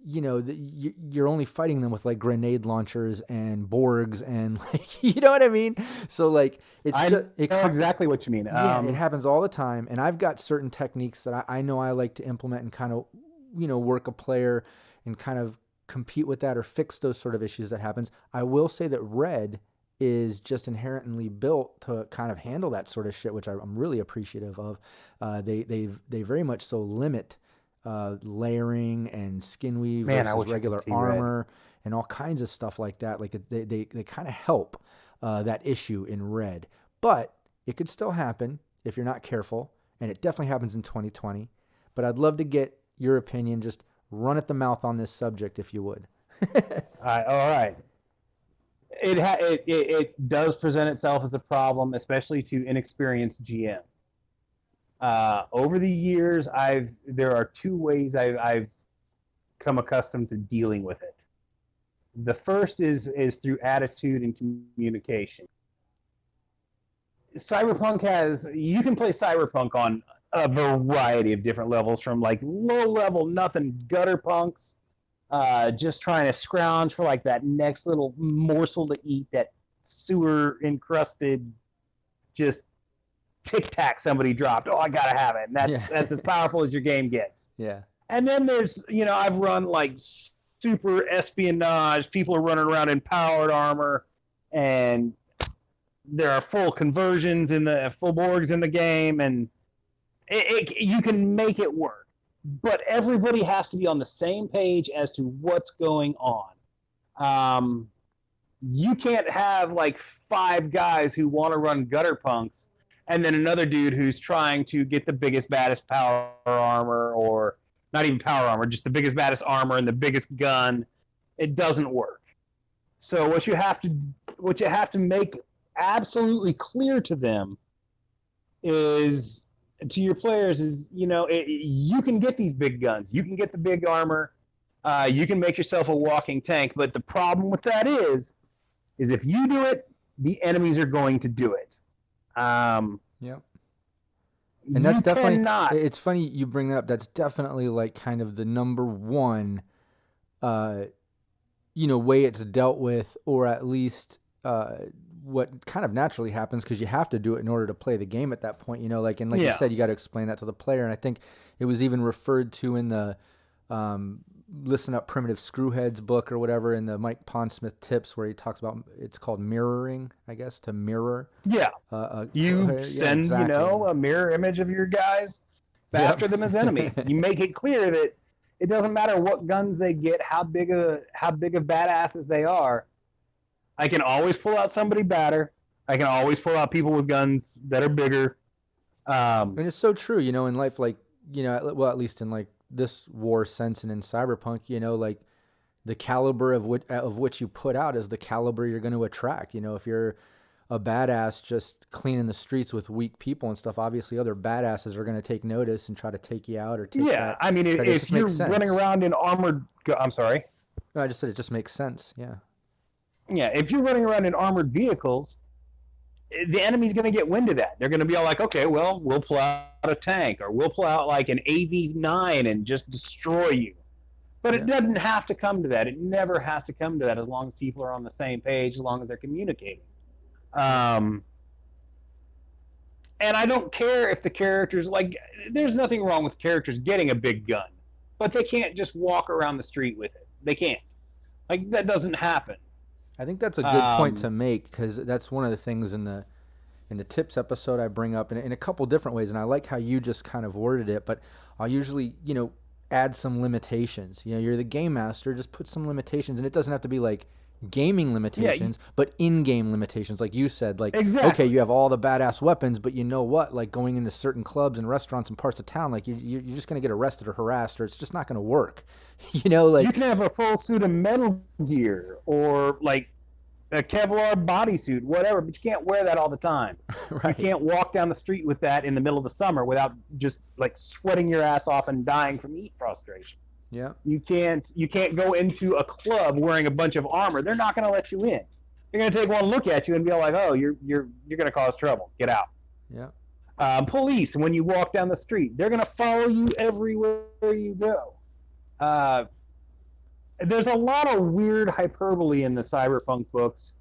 you're only fighting them with like grenade launchers and Borgs and like, you know what I mean? So like, I know exactly what you mean. Yeah, it happens all the time. And I've got certain techniques that I know I like to implement and kind of, work a player and kind of compete with that or fix those sort of issues that happens. I will say that red is just inherently built to kind of handle that sort of shit, which I'm really appreciative of. They very much so limit layering and skin weave versus regular armor and all kinds of stuff like that. Like they kind of help that issue in red, but it could still happen if you're not careful, and it definitely happens in 2020. But I'd love to get your opinion. Just run at the mouth on this subject, if you would. All right. It does present itself as a problem, especially to inexperienced GM. Over the years, there are two ways I've come accustomed to dealing with it. The first is through attitude and communication. You can play Cyberpunk on a variety of different levels, from like low level nothing gutter punks, just trying to scrounge for like that next little morsel to eat, that sewer encrusted just Tic Tac somebody dropped. Oh, I gotta have it. And that's as powerful as your game gets. Yeah. And then there's, I've run like super espionage. People are running around in powered armor, and there are full conversions full Borgs in the game, and you can make it work. But everybody has to be on the same page as to what's going on. You can't have like 5 guys who want to run gutter punks and then another dude who's trying to get the biggest, baddest power armor, or not even power armor, just the biggest, baddest armor and the biggest gun. It doesn't work. So what you have to make absolutely clear to them is, to your players, is, you can get these big guns, you can get the big armor, you can make yourself a walking tank, but the problem with that is if you do it, the enemies are going to do it. Yep. And that's definitely, it's funny you bring that up. That's definitely like kind of the number one, way it's dealt with, or at least, what kind of naturally happens, because you have to do it in order to play the game at that point, like you said, you got to explain that to the player. And I think it was even referred to in the listen up Primitive Screwhead's book or whatever in the Mike Pondsmith tips where he talks about, it's called mirroring, I guess, to mirror. Yeah. You send, exactly. a mirror image of your guys after them as enemies. You make it clear that it doesn't matter what guns they get, how big of badasses they are. I can always pull out somebody badder. I can always pull out people with guns that are bigger. And it's so true, in life, like, well, at least in like this war sense and in Cyberpunk, like the caliber of which you put out is the caliber you're going to attract. If you're a badass just cleaning the streets with weak people and stuff, obviously other badasses are going to take notice and try to take you out or take that. I mean, if you're running around in armored... I'm sorry? No, I just said it just makes sense, yeah. Yeah, if you're running around in armored vehicles, the enemy's going to get wind of that. They're going to be all like, okay, well, we'll pull out a tank, or we'll pull out like an AV-9 and just destroy you. But it doesn't have to come to that. It never has to come to that as long as people are on the same page, as long as they're communicating. And I don't care if the characters, like, there's nothing wrong with characters getting a big gun, but they can't just walk around the street with it. They can't. Like, that doesn't happen. I think that's a good point to make, because that's one of the things in the tips episode I bring up in a couple different ways, and I like how you just kind of worded it, but I'll usually, add some limitations. You're the game master, just put some limitations, and it doesn't have to be like gaming limitations, but in-game limitations, like you said, like, okay, you have all the badass weapons, but you know what, like going into certain clubs and restaurants and parts of town, like you're just going to get arrested or harassed, or it's just not going to work. Like, you can have a full suit of Metal Gear or like a Kevlar bodysuit, whatever, but you can't wear that all the time. Right. You can't walk down the street with that in the middle of the summer without just like sweating your ass off and dying from heat frustration. Yeah. You can't go into a club wearing a bunch of armor. They're not going to let you in. They're going to take one look at you and be like, "Oh, you're going to cause trouble. Get out." Yeah. Police, when you walk down the street, they're going to follow you everywhere you go. There's a lot of weird hyperbole in the Cyberpunk books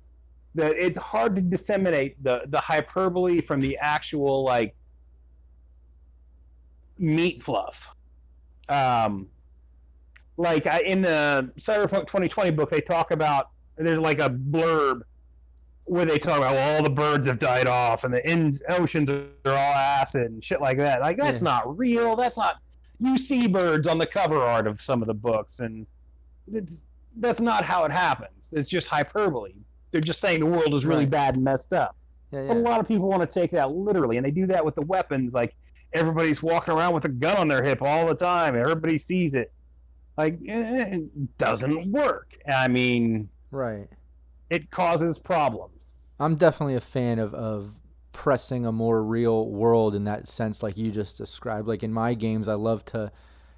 that it's hard to disseminate the hyperbole from the actual like meat fluff. Like in the Cyberpunk 2020 book, they talk about, there's like a blurb where they talk about, well, all the birds have died off and the oceans are all acid and shit like that. Like, that's not real. That's not... You see birds on the cover art of some of the books, and that's not how it happens. It's just hyperbole. They're just saying the world is really bad and messed up. But a lot of people want to take that literally, and they do that with the weapons. Like, everybody's walking around with a gun on their hip all the time. Everybody sees it. Like, it doesn't work. I mean... Right. It causes problems. I'm definitely a fan of pressing a more real world in that sense, like you just described. Like in my games, I love to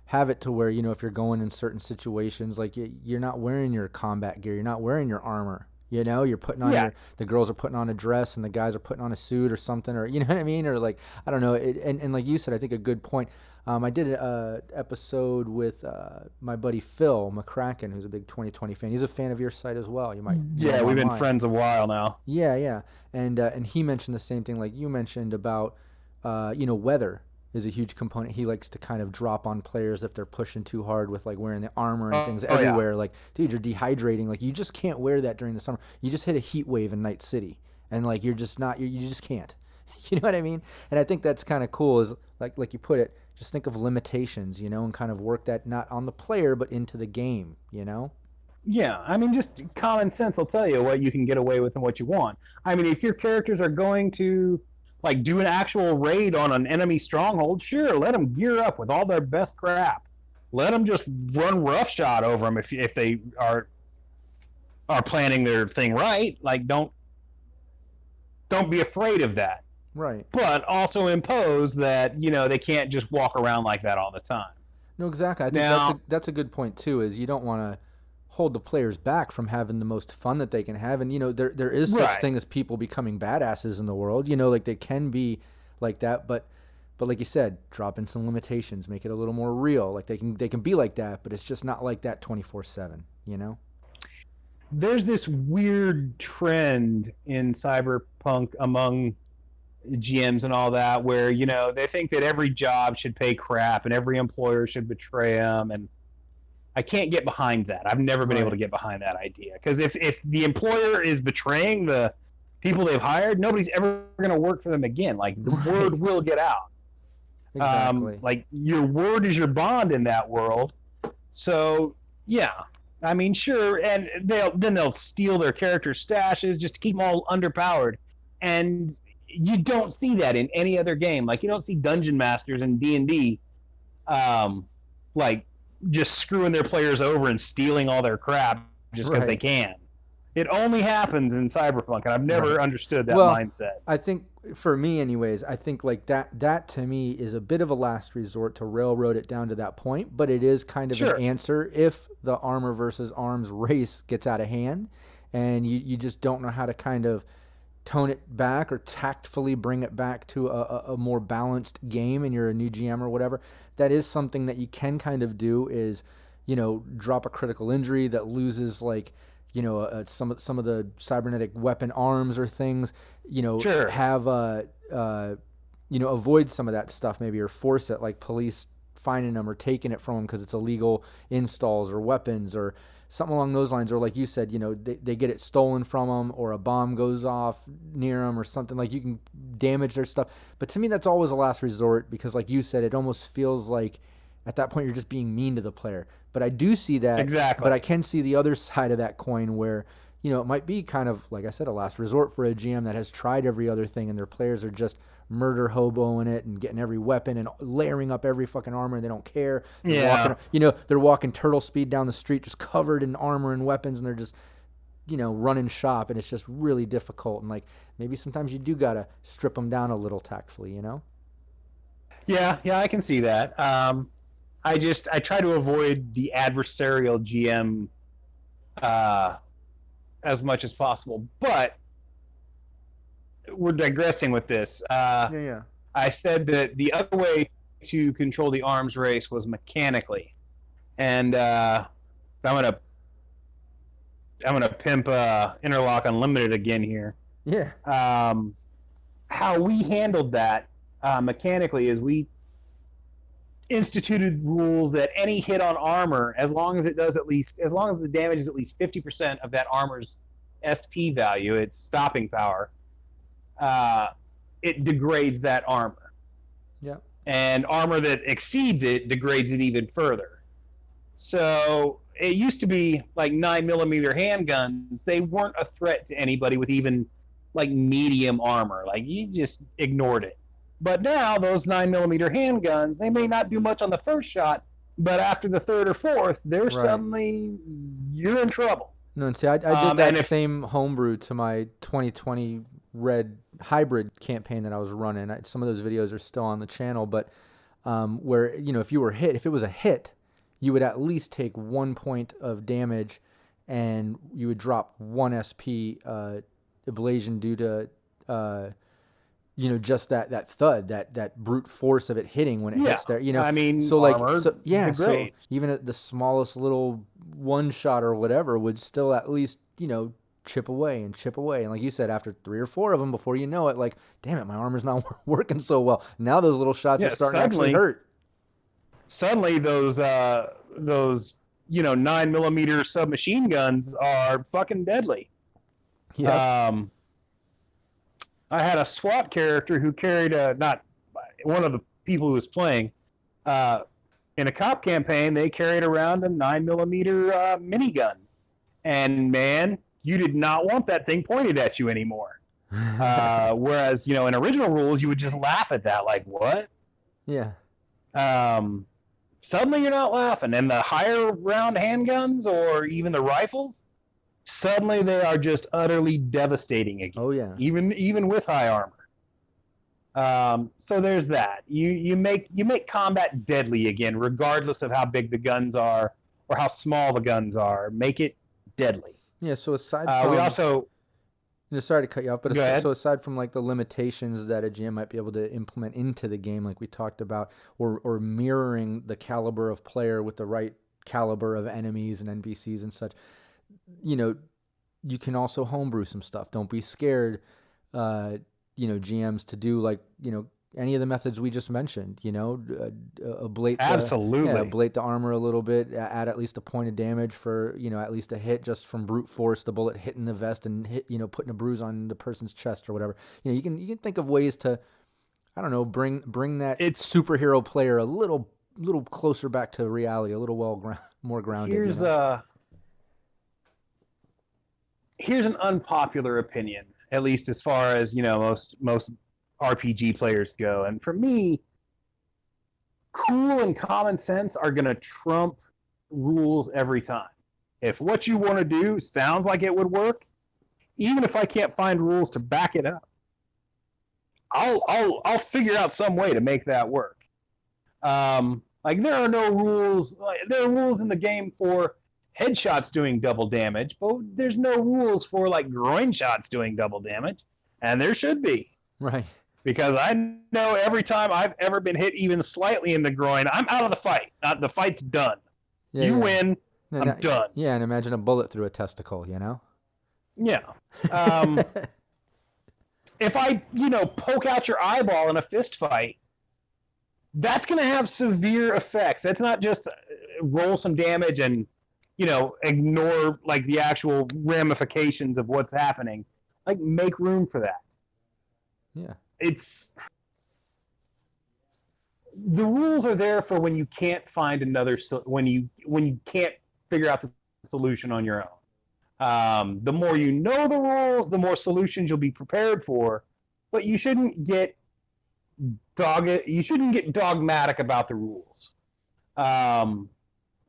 have it to where, if you're going in certain situations, like you're not wearing your combat gear, you're not wearing your armor. You're putting on the girls are putting on a dress and the guys are putting on a suit or something, or you know what I mean? Or like, I don't know. And like you said, I think a good point. I did an episode with my buddy Phil McCracken, who's a big 2020 fan. He's a fan of your site as well. You might. Yeah, we've been friends a while now. Yeah. And he mentioned the same thing like you mentioned about, weather is a huge component. He likes to kind of drop on players if they're pushing too hard with like wearing the armor and things everywhere. Like, dude, you're dehydrating. Like, you just can't wear that during the summer. You just hit a heat wave in Night City, and like you're just not. You just can't. You know what I mean? And I think that's kind of cool. Is like you put it. Just think of limitations, and kind of work that not on the player but into the game. Yeah, I mean, just common sense will tell you what you can get away with and what you want. I mean, if your characters are going to like do an actual raid on an enemy stronghold, sure, let them gear up with all their best crap. Let them just run roughshod over them if they are planning their thing right. Like, don't be afraid of that. Right. But also impose that, they can't just walk around like that all the time. No, exactly. I think that's a good point too, is you don't want to hold the players back from having the most fun that they can have. And, there is such thing as people becoming badasses in the world, like they can be like that, but like you said, drop in some limitations, make it a little more real. Like they can be like that, but it's just not like that 24/7, There's this weird trend in Cyberpunk among GMs and all that where, they think that every job should pay crap and every employer should betray them. And I can't get behind that. I've never been able to get behind that idea, because if the employer is betraying the people they've hired, nobody's ever going to work for them again. Like, the word will get out. Exactly. Like, your word is your bond in that world. So yeah, I mean, sure, and they'll steal their characters' stashes just to keep them all underpowered, and you don't see that in any other game. Like, you don't see dungeon masters in D&D, like, just screwing their players over and stealing all their crap just because they can. It only happens in Cyberpunk, and I've never understood that mindset. I think, for me anyways, I think like that to me is a bit of a last resort to railroad it down to that point, but it is kind of an answer if the armor versus arms race gets out of hand and you just don't know how to kind of tone it back or tactfully bring it back to a more balanced game, and you're a new GM or whatever. That is something that you can kind of do, is, you know, drop a critical injury that loses, like, you know, some of the cybernetic weapon arms or things, you know, have you know, avoid some of that stuff maybe, or force it, like police finding them or taking it from them because it's illegal installs or weapons or something along those lines. Or like you said, you know, they get it stolen from them, or a bomb goes off near them or something, like you can damage their stuff. But to me, that's always a last resort, because like you said, it almost feels like at that point you're just being mean to the player. But I do see that. Exactly. But I can see the other side of that coin where, you know, it might be kind of, like I said, a last resort for a GM that has tried every other thing and their players are just murder hoboing it and getting every weapon and layering up every fucking armor, and they don't care. They're walking, you know, they're walking turtle speed down the street just covered in armor and weapons, and they're just, you know, running shop, and it's just really difficult. And like, maybe sometimes you do got to strip them down a little tactfully, you know? Yeah, I can see that. I try to avoid the adversarial GM as much as possible, but we're digressing with this. I said that the other way to control the arms race was mechanically, and I'm gonna pimp Interlock Unlimited again here. Yeah. How we handled that mechanically is we instituted rules that any hit on armor, as long as the damage is at least 50% of that armor's SP value, its stopping power, it degrades that armor. Yeah. And armor that exceeds it degrades it even further. So it used to be like 9mm handguns. They weren't a threat to anybody with even like medium armor. Like, you just ignored it. But now those 9mm handguns, they may not do much on the first shot, but after the third or fourth, they're suddenly, you're in trouble. No, and see, I did that same homebrew to my 2020 Red hybrid campaign that I was running. Some of those videos are still on the channel, but where, you know, if you were hit, if it was a hit, you would at least take 1 point of damage, and you would drop 1 SP ablation due to you know, just that thud, that brute force of it hitting when it hits there, you know. I mean, so like, so even at the smallest little one shot or whatever would still at least, you know, chip away. And like you said, after 3 or 4 of them, before you know it, like, damn it, my armor's not working so well. Now those little shots are starting to actually hurt. Suddenly those you know, 9mm submachine guns are fucking deadly. Yeah. I had a SWAT character who carried not one of the people who was playing in a cop campaign. They carried around a 9mm minigun, and man, you did not want that thing pointed at you anymore. Whereas, you know, in original rules, you would just laugh at that, like, what? Yeah. Suddenly you're not laughing, and the higher round handguns or even the rifles, suddenly they are just utterly devastating again. Oh yeah. Even with high armor. So there's that. You make combat deadly again, regardless of how big the guns are or how small the guns are. Make it deadly. Yeah. So aside from we also. Sorry to cut you off, but so aside from like the limitations that a GM might be able to implement into the game, like we talked about, or mirroring the caliber of player with the right caliber of enemies and NPCs and such, you know, you can also homebrew some stuff. Don't be scared, you know, GMs to do, like, you know, any of the methods we just mentioned, ablate Absolutely. ablate the armor a little bit, add at least a point of damage for, at least a hit just from brute force, the bullet hitting the vest and putting a bruise on the person's chest or whatever. You can think of ways to, I don't know, bring that superhero player a little closer back to reality, a little more grounded. Here's an unpopular opinion, at least as far as most RPG players go, and for me, cool and common sense are going to trump rules every time. If what you want to do sounds like it would work, even if I can't find rules to back it up, I'll figure out some way to make that work. Like there are no rules. There are rules in the game for headshots doing double damage, but there's no rules for like groin shots doing double damage, and there should be. Right. Because I know every time I've ever been hit even slightly in the groin, I'm out of the fight. The fight's done. Yeah, you win, I'm done. Yeah, and imagine a bullet through a testicle, Yeah. If I, poke out your eyeball in a fist fight, that's going to have severe effects. That's not just roll some damage and, ignore like the actual ramifications of what's happening. Like make room for that. Yeah. The rules are there for when you can't find when you can't figure out the solution on your own. The more you know the rules, the more solutions you'll be prepared for, but you shouldn't get dogmatic about the rules.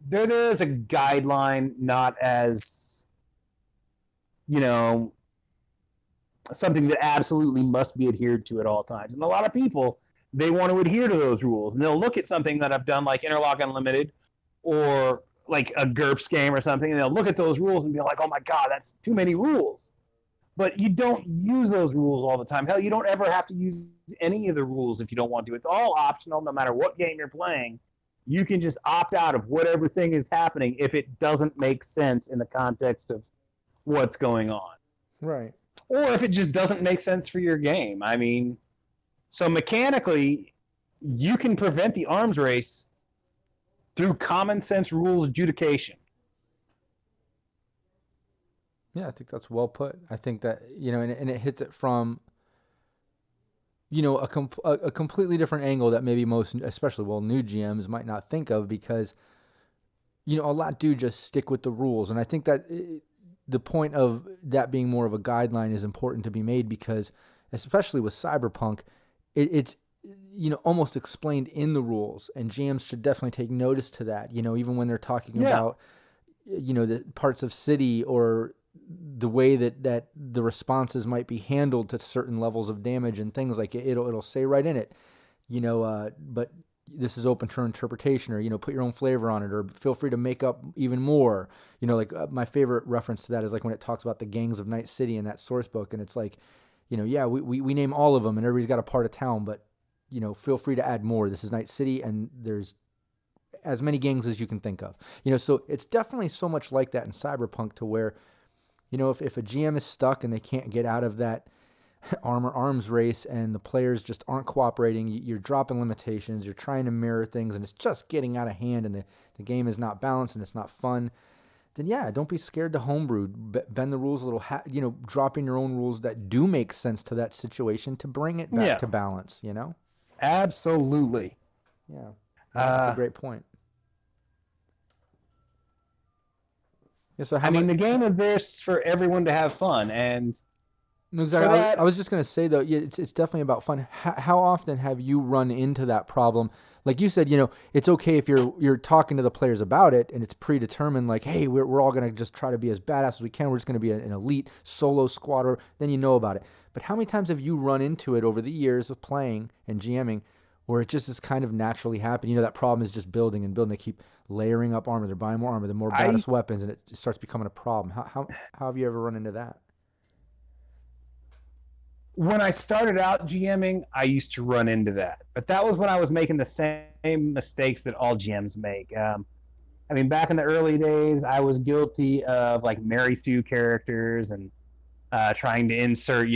There is a guideline, not as something that absolutely must be adhered to at all times. And a lot of people, they want to adhere to those rules. And they'll look at something that I've done like Interlock Unlimited or like a GURPS game or something, and they'll look at those rules and be like, oh my God, that's too many rules. But you don't use those rules all the time. Hell, you don't ever have to use any of the rules if you don't want to. It's all optional no matter what game you're playing. You can just opt out of whatever thing is happening if it doesn't make sense in the context of what's going on. Right. Or if it just doesn't make sense for your game. I mean, so mechanically, you can prevent the arms race through common sense rules adjudication. Yeah, I think that's well put. I think that, and it hits it from, a completely different angle that maybe most, especially, new GMs might not think of because, a lot do just stick with the rules. And I think that the point of that being more of a guideline is important to be made because, especially with Cyberpunk, it's almost explained in the rules, and GMs should definitely take notice to that. Even when they're talking about, the parts of city or the way that the responses might be handled to certain levels of damage and things like it'll say right in it, but this is open to interpretation, or put your own flavor on it, or feel free to make up even more. My favorite reference to that is like when it talks about the gangs of Night City in that source book, and it's like, we name all of them and everybody's got a part of town, but feel free to add more. This is Night City and there's as many gangs as you can think of. So it's definitely so much like that in Cyberpunk to where, if a GM is stuck and they can't get out of that arms race and the players just aren't cooperating, you're dropping limitations, you're trying to mirror things, and it's just getting out of hand and the game is not balanced and it's not fun, then don't be scared to homebrew, bend the rules a little, drop in your own rules that do make sense to that situation to bring it back to balance, Absolutely. Yeah. That's a great point. Yeah, so the game exists for everyone to have fun, and exactly. I was just going to say though, it's definitely about fun. How often have you run into that problem? Like you said, it's okay if you're talking to the players about it and it's predetermined. Like, hey, we're all going to just try to be as badass as we can. We're just going to be an elite solo squatter. Then you know about it. But how many times have you run into it over the years of playing and GMing, where it just is kind of naturally happening? That problem is just building and building. They keep layering up armor. They're buying more armor, the more badass weapons, and it starts becoming a problem. How have you ever run into that? When I started out GMing, I used to run into that. But that was when I was making the same mistakes that all GMs make. Back in the early days, I was guilty of like Mary Sue characters and trying to insert,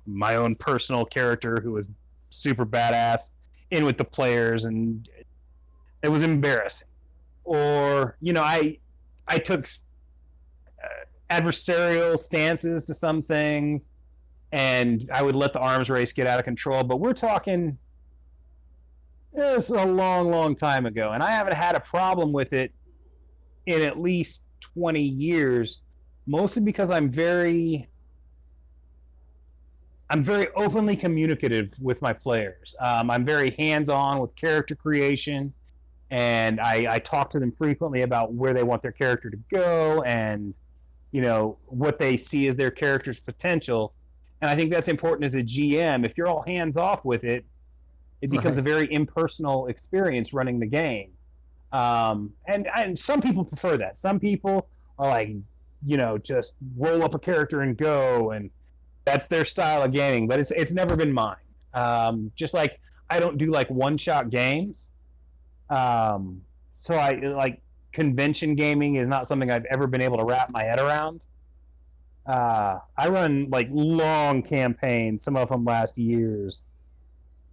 my own personal character who was super badass in with the players, and it was embarrassing. Or I took adversarial stances to some things, and I would let the arms race get out of control. But we're talking this a long, long time ago, and I haven't had a problem with it in at least 20 years, mostly because I'm very openly communicative with my players. I'm very hands-on with character creation, and I talk to them frequently about where they want their character to go, and what they see as their character's potential. And I think that's important as a GM. If you're all hands off with it, it becomes Right. a very impersonal experience running the game. And some people prefer that. Some people are like, just roll up a character and go, and that's their style of gaming. But it's never been mine. Just like I don't do like one-shot games. So I like convention gaming is not something I've ever been able to wrap my head around. I run like long campaigns. Some of them last years.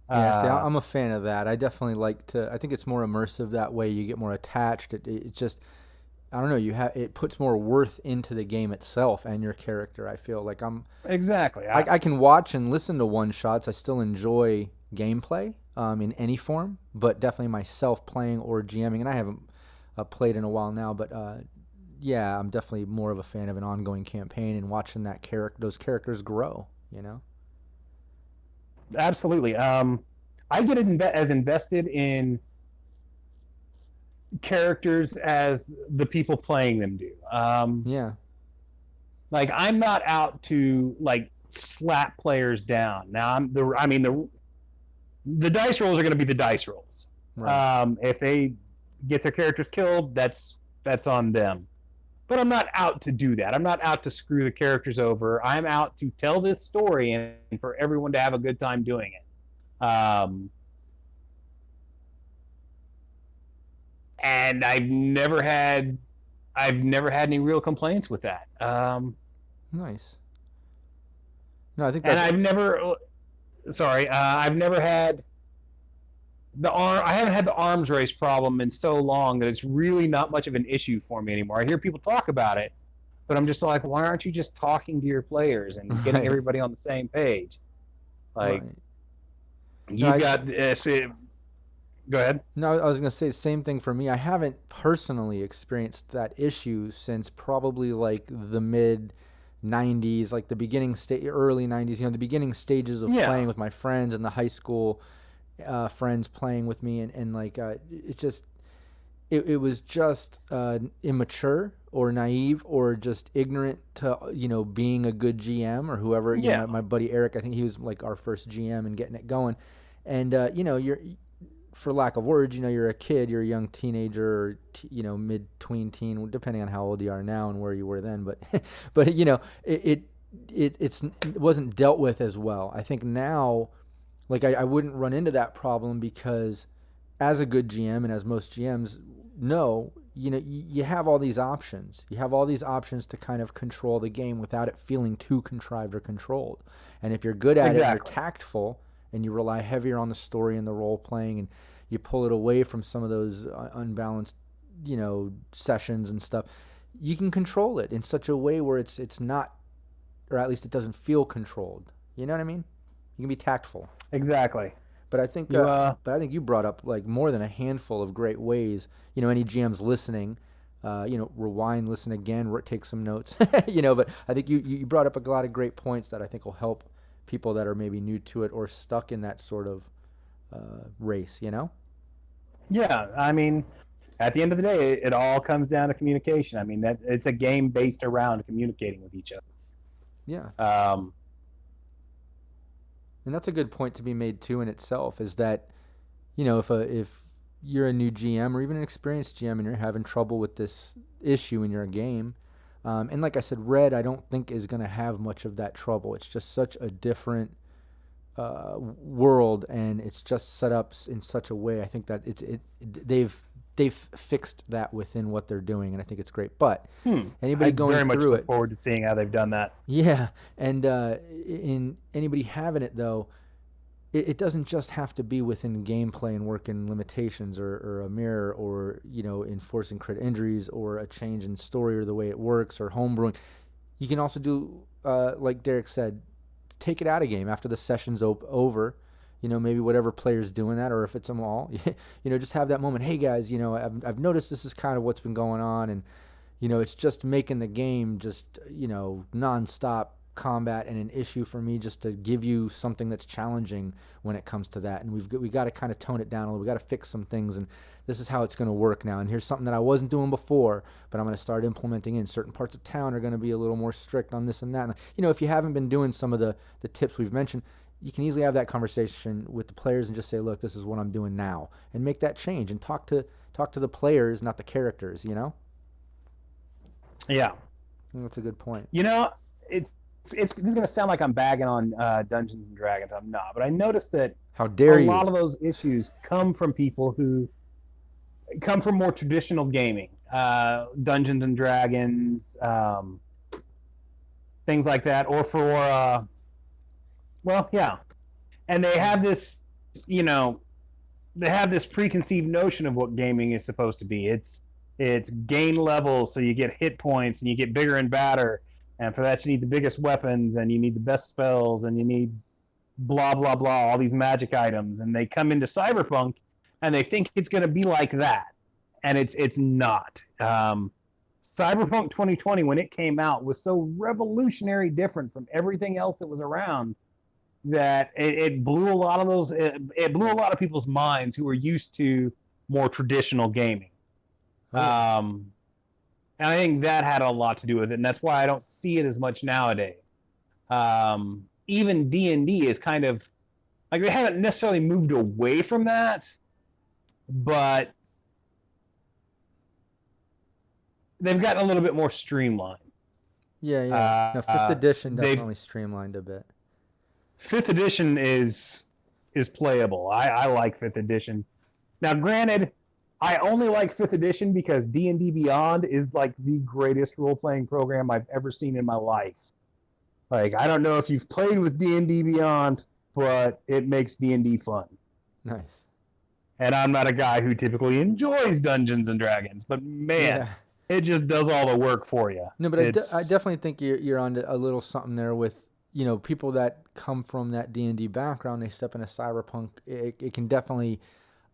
Yeah, see, I'm a fan of that. I definitely like to. I think it's more immersive that way. You get more attached. It just, I don't know. It puts more worth into the game itself and your character. I feel like Exactly. I can watch and listen to one shots. I still enjoy gameplay in any form, but definitely myself playing or GMing. And I haven't played in a while now, but yeah, I'm definitely more of a fan of an ongoing campaign and watching those characters grow. Absolutely. I get as invested in characters as the people playing them do. Yeah. Like I'm not out to like slap players down. Now the dice rolls are going to be the dice rolls. Right. If they get their characters killed, that's on them. But I'm not out to do that. I'm not out to screw the characters over. I'm out to tell this story and for everyone to have a good time doing it. And I've never had any real complaints with that. Nice. No, I think And that's. I've never had I haven't had the arms race problem in so long that it's really not much of an issue for me anymore. I hear people talk about it, but I'm just like, why aren't you just talking to your players and getting Right. everybody on the same page? Like, Right. you've got go ahead. No, I was going to say the same thing for me. I haven't personally experienced that issue since probably like the mid 90s, like the early 90s, the beginning stages of Yeah. playing with my friends and the high school friends playing with me. And like, it was just immature or naive or just ignorant to, being a good GM or whoever. Yeah. My buddy Eric, I think he was like our first GM and getting it going. And, you're, for lack of words, you're a kid, you're a young teenager, or mid-tween teen, depending on how old you are now and where you were then. But, but it wasn't dealt with as well. I think now, like I wouldn't run into that problem because, as a good GM and as most GMs know, you have all these options. You have all these options to kind of control the game without it feeling too contrived or controlled. And if you're good at it, and you're tactful, and you rely heavier on the story and the role playing, and you pull it away from some of those unbalanced, sessions and stuff, you can control it in such a way where it's not, or at least it doesn't feel controlled. You know what I mean? You can be tactful. Exactly. But I think, you brought up like more than a handful of great ways. Any GMs listening, rewind, listen again, take some notes. But I think you brought up a lot of great points that I think will help people that are maybe new to it or stuck in that sort of race. Yeah, I mean, at the end of the day, it all comes down to communication. I mean, that it's a game based around communicating with each other. Yeah. Um, And that's a good point to be made too in itself, is that, if you're a new GM or even an experienced GM and you're having trouble with this issue in your game, and like I said, Red I don't think is going to have much of that trouble. It's just such a different world, and it's just set up in such a way. I think that they've fixed that within what they're doing, and I think it's great. But anybody going very much through look it, forward to seeing how they've done that. yeah, and in anybody having it though, it doesn't just have to be within gameplay and working limitations or a mirror or, enforcing crit injuries or a change in story or the way it works or homebrewing. You can also do, like Deric said, take it out of game after the session's over. Maybe whatever player's doing that, or if it's them all, just have that moment. Hey guys, I've noticed this is kind of what's been going on, and it's just making the game just nonstop combat and an issue for me, just to give you something that's challenging when it comes to that. And we got to kind of tone it down a little. We got to fix some things, and this is how it's going to work now. And here's something that I wasn't doing before, but I'm going to start implementing in. Certain parts of town are going to be a little more strict on this and that. And, if you haven't been doing some of the tips we've mentioned, you can easily have that conversation with the players and just say, look, this is what I'm doing now, and make that change and talk to the players, not the characters, Yeah. I think that's a good point. It's this is going to sound like I'm bagging on Dungeons and Dragons. I'm not, but I noticed that How dare you? A lot of those issues come from people who come from more traditional gaming, Dungeons and Dragons, things like that, or for and they have this, preconceived notion of what gaming is supposed to be. It's gain levels, so you get hit points and you get bigger and badder. And for that, you need the biggest weapons, and you need the best spells, and you need blah, blah, blah, all these magic items. And they come into Cyberpunk, and they think it's going to be like that. And it's not. Cyberpunk 2020, when it came out, was so revolutionary different from everything else that was around that it blew a lot of it blew a lot of people's minds who were used to more traditional gaming. Oh. And I think that had a lot to do with it, and that's why I don't see it as much nowadays. Even D&D is kind of like, they haven't necessarily moved away from that, but they've gotten a little bit more streamlined. Yeah. No, 5th edition definitely streamlined a bit. 5th edition is playable. I like 5th edition. Now, granted, I only like 5th edition because D&D Beyond is like the greatest role-playing program I've ever seen in my life. Like, I don't know if you've played with D&D Beyond, but it makes D&D fun. Nice. And I'm not a guy who typically enjoys Dungeons and Dragons, but man, it just does all the work for you. No, but I definitely think you're on a little something there with, people that come from that D&D background. They step into Cyberpunk. It can definitely...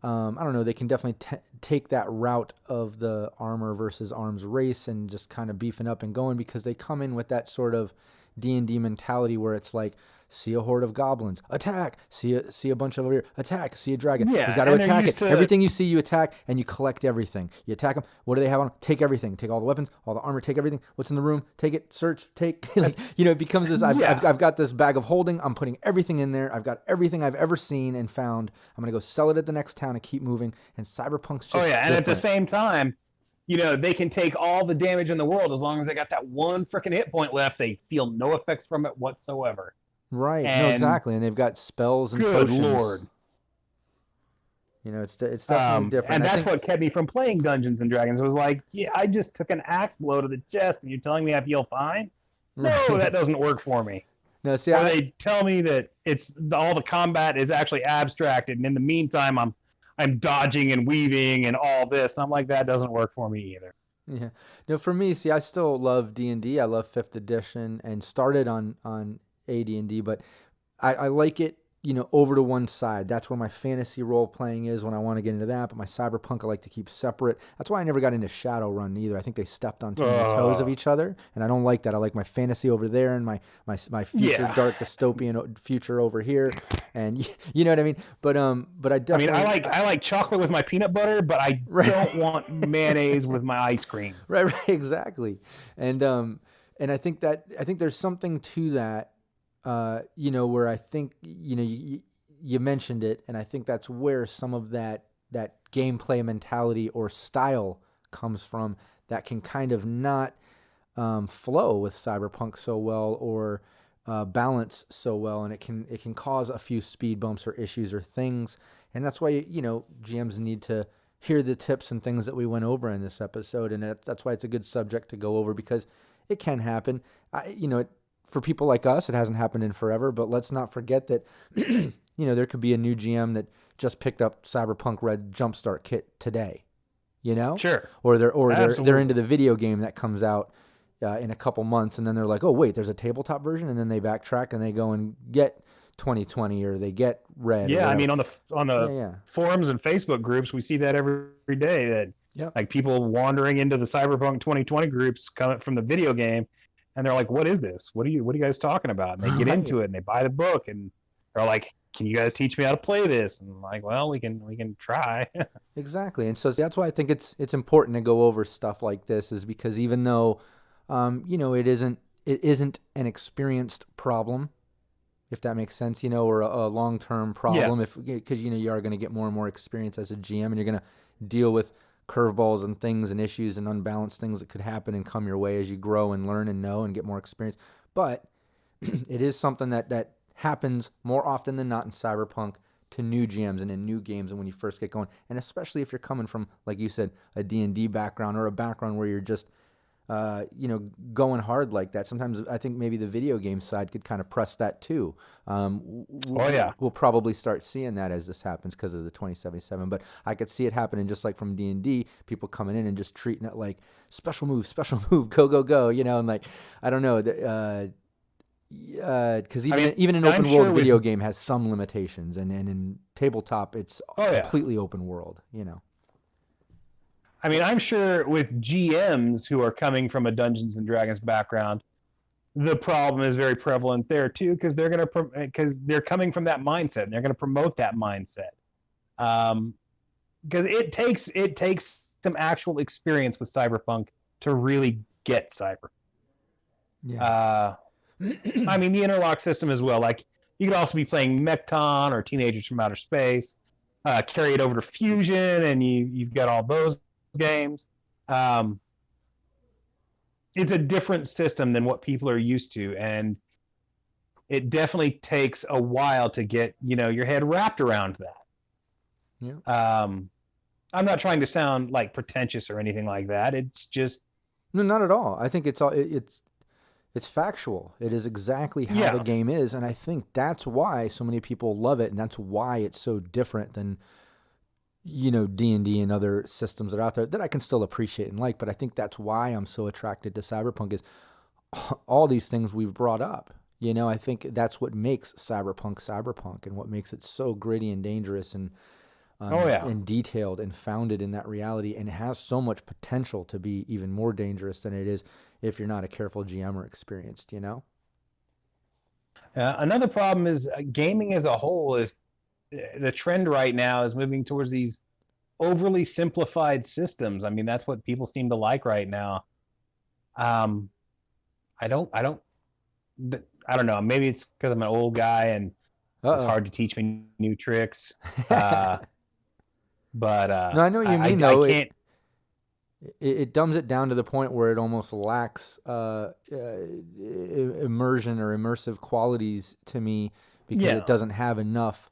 I don't know, they can definitely take that route of the armor versus arms race and just kind of beefing up and going, because they come in with that sort of D&D mentality where it's like, see a horde of goblins, attack, see a bunch over here, attack, see a dragon, we got to attack it. Everything you see, you attack, and you collect everything. You attack them, what do they have on? Take everything, take all the weapons, all the armor, take everything, what's in the room, take it, search, take, it becomes this, I've got this bag of holding, I'm putting everything in there, I've got everything I've ever seen and found, I'm going to go sell it at the next town and keep moving, and Cyberpunk's just different. And at the same time, they can take all the damage in the world as long as they got that one freaking hit point left. They feel no effects from it whatsoever. Right. No, exactly. And they've got spells and potions. Good Lord. It's definitely different. And that's what kept me from playing Dungeons and Dragons. It was like, I just took an axe blow to the chest, and you're telling me I feel fine? No, that doesn't work for me. No, see, or they tell me that all the combat is actually abstracted, and in the meantime, I'm dodging and weaving and all this. I'm like, that doesn't work for me either. Yeah. No, for me, see, I still love D&D. I love 5th edition and started on AD&D, but I like it, over to one side. That's where my fantasy role playing is when I want to get into that, but my Cyberpunk I like to keep separate. That's why I never got into Shadowrun either. I think they stepped on too many toes of each other, and I don't like that. I like my fantasy over there and my future dark dystopian future over here, and you know what I mean? But I definitely I like chocolate with my peanut butter, but I don't want mayonnaise with my ice cream. Right, exactly. And I think there's something to that. Where I think, you mentioned it, and I think that's where some of that gameplay mentality or style comes from that can kind of not flow with Cyberpunk so well or balance so well, and it can cause a few speed bumps or issues or things, and that's why GMs need to hear the tips and things that we went over in this episode, and that's why it's a good subject to go over, because it can happen. For people like us, it hasn't happened in forever, but let's not forget that there could be a new GM that just picked up Cyberpunk Red Jumpstart Kit today, Sure. or they're Absolutely. into the video game that comes out in a couple months, and then they're like, oh wait, there's a tabletop version, and then they backtrack and they go and get 2020 or they get Red. Yeah, or I mean, on the yeah. forums and Facebook groups, we see that every day. That Yep. like people wandering into the Cyberpunk 2020 groups coming from the video game, and they're like, "What is this? What are you guys talking about?" And they get Right. into it and they buy the book, and they're like, "Can you guys teach me how to play this?" And I'm like, "Well, we can try." Exactly, and so that's why I think it's important to go over stuff like this, is because even though, it isn't an experienced problem, if that makes sense, or a long-term problem, because you are going to get more and more experience as a GM, and you're going to deal with curveballs and things and issues and unbalanced things that could happen and come your way as you grow and learn and know and get more experience. But it is something that happens more often than not in Cyberpunk to new GMs and in new games and when you first get going. And especially if you're coming from, like you said, a D&D background or a background where you're just, going hard like that. Sometimes I think maybe the video game side could kind of press that too. We'll probably start seeing that as this happens because of the 2077. But I could see it happening just like from D&D, people coming in and just treating it like special move, go, go, go, and like, I don't know, because even an open world video game has some limitations, and in tabletop it's completely open world. I mean, I'm sure with GMs who are coming from a Dungeons and Dragons background, the problem is very prevalent there too, because they're coming from that mindset and they're going to promote that mindset. Because it takes some actual experience with Cyberpunk to really get Cyber. Yeah. I mean, the interlock system as well. Like, you could also be playing Mechton or Teenagers from Outer Space, carry it over to Fusion, and you've got all those games. It's a different system than what people are used to, and it definitely takes a while to get your head wrapped around that. Yeah. I'm not trying to sound like pretentious or anything like that. It's just no, not at all. I think it's factual. It is exactly how the game is, and I think that's why so many people love it, and that's why it's so different than D&D and other systems that are out there that I can still appreciate and like. But I think that's why I'm so attracted to Cyberpunk, is all these things we've brought up. I think that's what makes Cyberpunk and what makes it so gritty and dangerous and and detailed and founded in that reality, and it has so much potential to be even more dangerous than it is if you're not a careful GM or experienced. Another problem is gaming as a whole is the trend right now is moving towards these overly simplified systems. I mean, that's what people seem to like right now. I don't know. Maybe it's because I'm an old guy and it's hard to teach me new tricks. But no, I know what you mean. Though it dumbs it down to the point where it almost lacks immersion or immersive qualities to me, because it doesn't have enough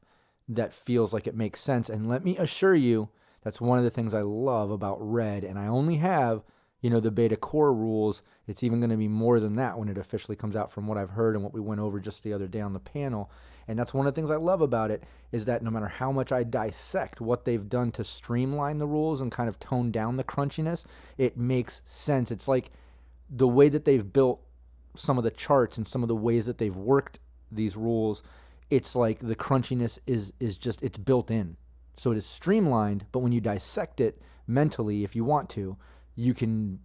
that feels like it makes sense. And let me assure you, that's one of the things I love about Red. And I only have, the beta core rules. It's even going to be more than that when it officially comes out, from what I've heard and what we went over just the other day on the panel. And that's one of the things I love about it, is that no matter how much I dissect what they've done to streamline the rules and kind of tone down the crunchiness, it makes sense. It's like the way that they've built some of the charts and some of the ways that they've worked these rules. It's like the crunchiness is just, it's built in. So it is streamlined, but when you dissect it mentally, if you want to, you can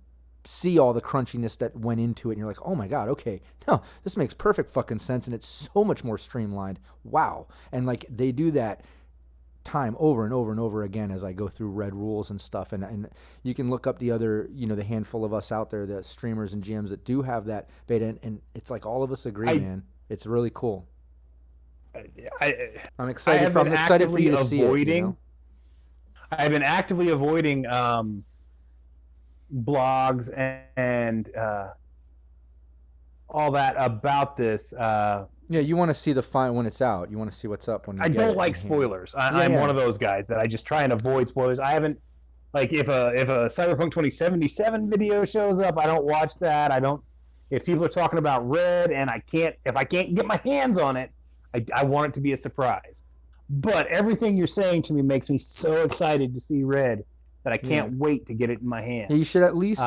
see all the crunchiness that went into it, and you're like, oh my God, okay, no, this makes perfect fucking sense, and it's so much more streamlined. Wow. And like, they do that time over and over and over again as I go through Red rules and stuff. And you can look up the other, the handful of us out there, the streamers and GMs that do have that beta, and it's like all of us agree, man. It's really cool. I'm excited for you to see it. I've been actively avoiding blogs and all that about this. You want to see the when it's out. You want to see what's up when you I don't like spoilers. I'm one of those guys that I just try and avoid spoilers. I haven't, like, if a Cyberpunk 2077 video shows up, I don't watch that. If people are talking about Red and if I can't get my hands on it, I want it to be a surprise. But everything you're saying to me makes me so excited to see Red that I Yeah. can't wait to get it in my Yeah, hand. you should at least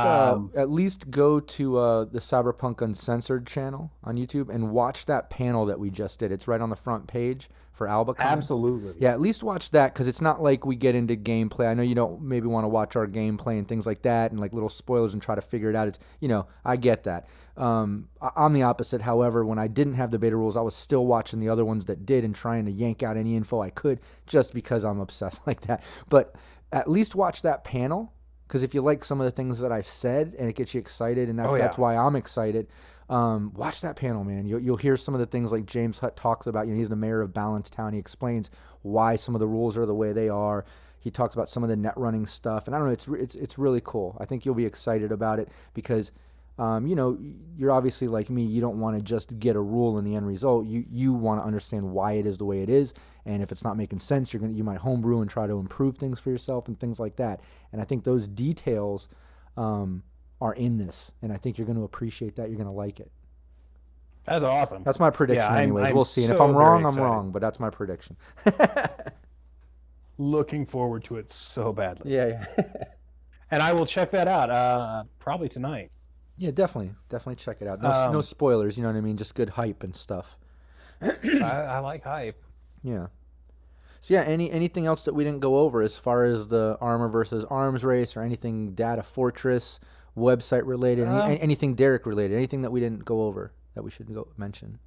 go to the Cyberpunk Uncensored channel on YouTube and watch that panel that we just did. It's right on the front page for Albacon. Absolutely. Yeah, at least watch that, because it's not like we get into gameplay. I know you don't maybe want to watch our gameplay and things like that and like little spoilers and try to figure it out. It's, I get that. I'm the opposite. However, when I didn't have the beta rules, I was still watching the other ones that did and trying to yank out any info I could, just because I'm obsessed like that. But at least watch that panel, because if you like some of the things that I've said and it gets you excited, and that's why I'm excited, watch that panel, man. You'll hear some of the things like James Hutt talks about. He's the mayor of Balancetown. He explains why some of the rules are the way they are. He talks about some of the net running stuff, and I don't know, it's really cool. I think you'll be excited about it because, you're obviously like me. You don't want to just get a rule in the end result. You want to understand why it is the way it is, and if it's not making sense, you might homebrew and try to improve things for yourself and things like that. And I think those details are in this, and I think you're going to appreciate that. You're going to like it. That's awesome. That's my prediction, anyways. We'll see. And if so I'm wrong, I'm excited. wrong, but that's my prediction. Looking forward to it so badly. Yeah. And I will check that out probably tonight. Yeah, definitely check it out. No spoilers, you know what I mean? Just good hype and stuff. I like hype. Yeah. So yeah, anything else that we didn't go over as far as the armor versus arms race, or anything Data Fortress website related, anything Deric related, anything that we didn't go over that we should mention?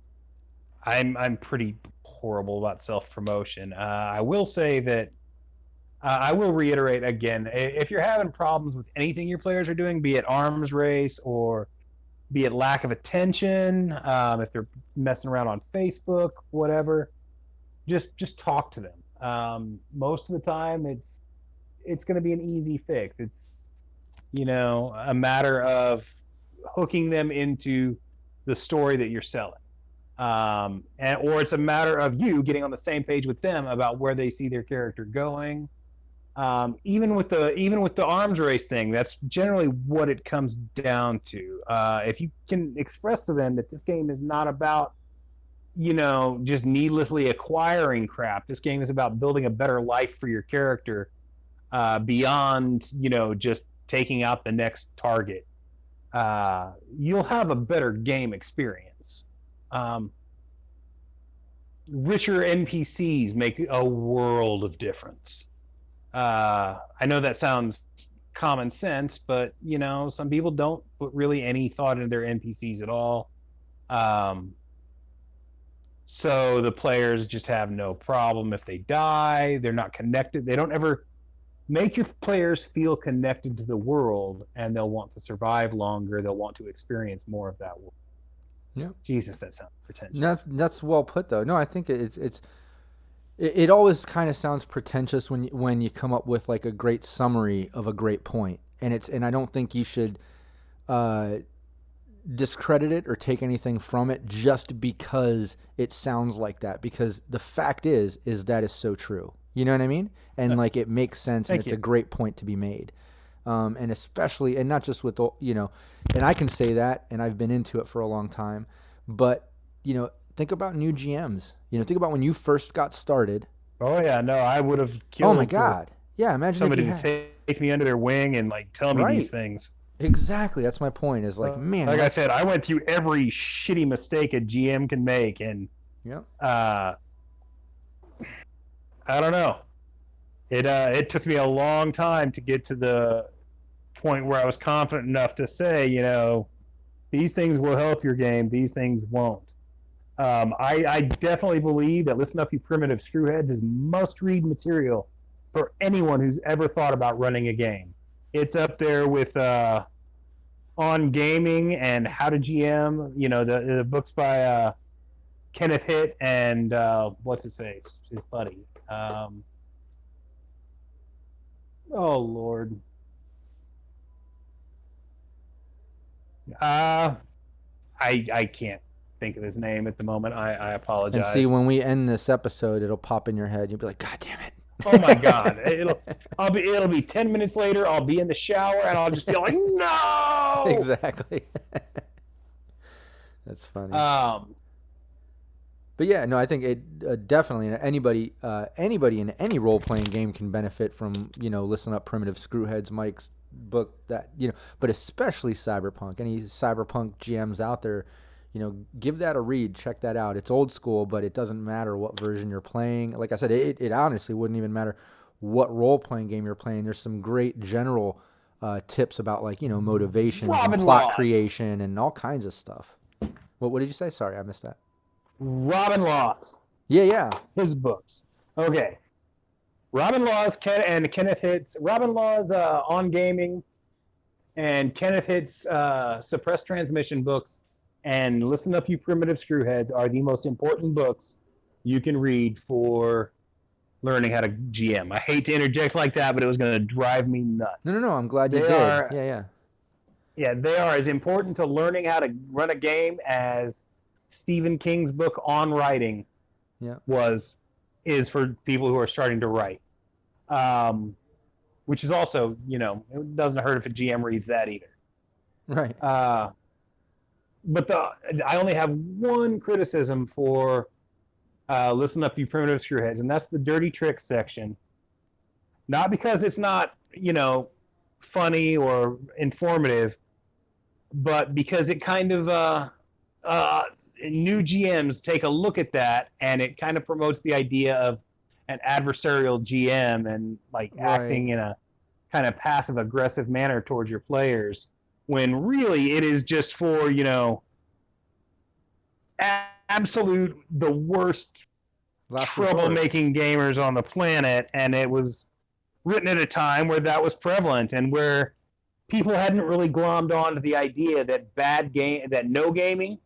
I'm pretty horrible about self-promotion. I will say that I will reiterate again, if you're having problems with anything your players are doing, be it arms race or be it lack of attention, if they're messing around on Facebook, whatever, just talk to them. Most of the time, it's going to be an easy fix. It's a matter of hooking them into the story that you're selling, or it's a matter of you getting on the same page with them about where they see their character going. Even with the arms race thing, that's generally what it comes down to. If you can express to them that this game is not about just needlessly acquiring crap. This game is about building a better life for your character, beyond just taking out the next target. You'll have a better game experience. Richer NPCs make a world of difference. I know that sounds common sense, but some people don't put really any thought into their NPCs at all. So the players just have no problem if they die. They're not connected. They don't ever make your players feel connected to the world, and they'll want to survive longer. They'll want to experience more of that world. Yeah. Jesus, that sounds pretentious. That's well put, though. No, I think it always kind of sounds pretentious when you come up with like a great summary of a great point, and I don't think you should discredit it or take anything from it just because it sounds like that, because the fact is that is so true. You know what I mean? And like, it makes sense, and it's a great point to be made. And especially, and not just with and I can say that, and I've been into it for a long time, but think about new GMs. Think about when you first got started. Oh yeah, no, I would have killed. Oh my God, yeah. Imagine somebody if you to take me under their wing and like tell me these things. Exactly, that's my point. Is like, man, like I said, I went through every shitty mistake a GM can make, and I don't know. It took me a long time to get to the point where I was confident enough to say, these things will help your game, these things won't. I definitely believe that Listen Up You Primitive Screwheads is must-read material for anyone who's ever thought about running a game. It's up there with On Gaming and How to GM, the books by Kenneth Hitt and what's his face? His buddy. Oh, Lord. I can't think of his name at the moment. I apologize. And see, when we end this episode, it'll pop in your head. You'll be like, God damn it. Oh my God! It'll be 10 minutes later. I'll be in the shower and I'll just be like, no. Exactly. That's funny. But yeah, no, I think it definitely anybody in any role playing game can benefit from Listen Up Primitive Screwheads Mike's book that but especially Cyberpunk. Any Cyberpunk GMs out there, give that a read, check that out. It's old school, but it doesn't matter what version you're playing. Like I said, it honestly wouldn't even matter what role playing game you're playing. There's some great general tips about motivations and plot creation and all kinds of stuff. What did you say? Sorry, I missed that. Robin Laws. Yeah. His books. Okay. Robin Laws and Kenneth Hitt's Robin Laws on gaming and Kenneth Hitt's Suppressed Transmission books and Listen Up You Primitive Screwheads are the most important books you can read for learning how to GM. I hate to interject like that, but it was going to drive me nuts. No. I'm glad you did. Yeah. Yeah, they are as important to learning how to run a game as Stephen King's book on writing is for people who are starting to write. Which is also, it doesn't hurt if a GM reads that either. Right. But I only have one criticism for Listen Up You Primitive Screwheads, and that's the dirty tricks section. Not because it's not, funny or informative, but because it kind of new GMs take a look at that, and it kind of promotes the idea of an adversarial GM and acting in a kind of passive aggressive manner towards your players, when really it is just for absolute the worst troublemaking gamers on the planet. And it was written at a time where that was prevalent and where people hadn't really glommed on to the idea that no gaming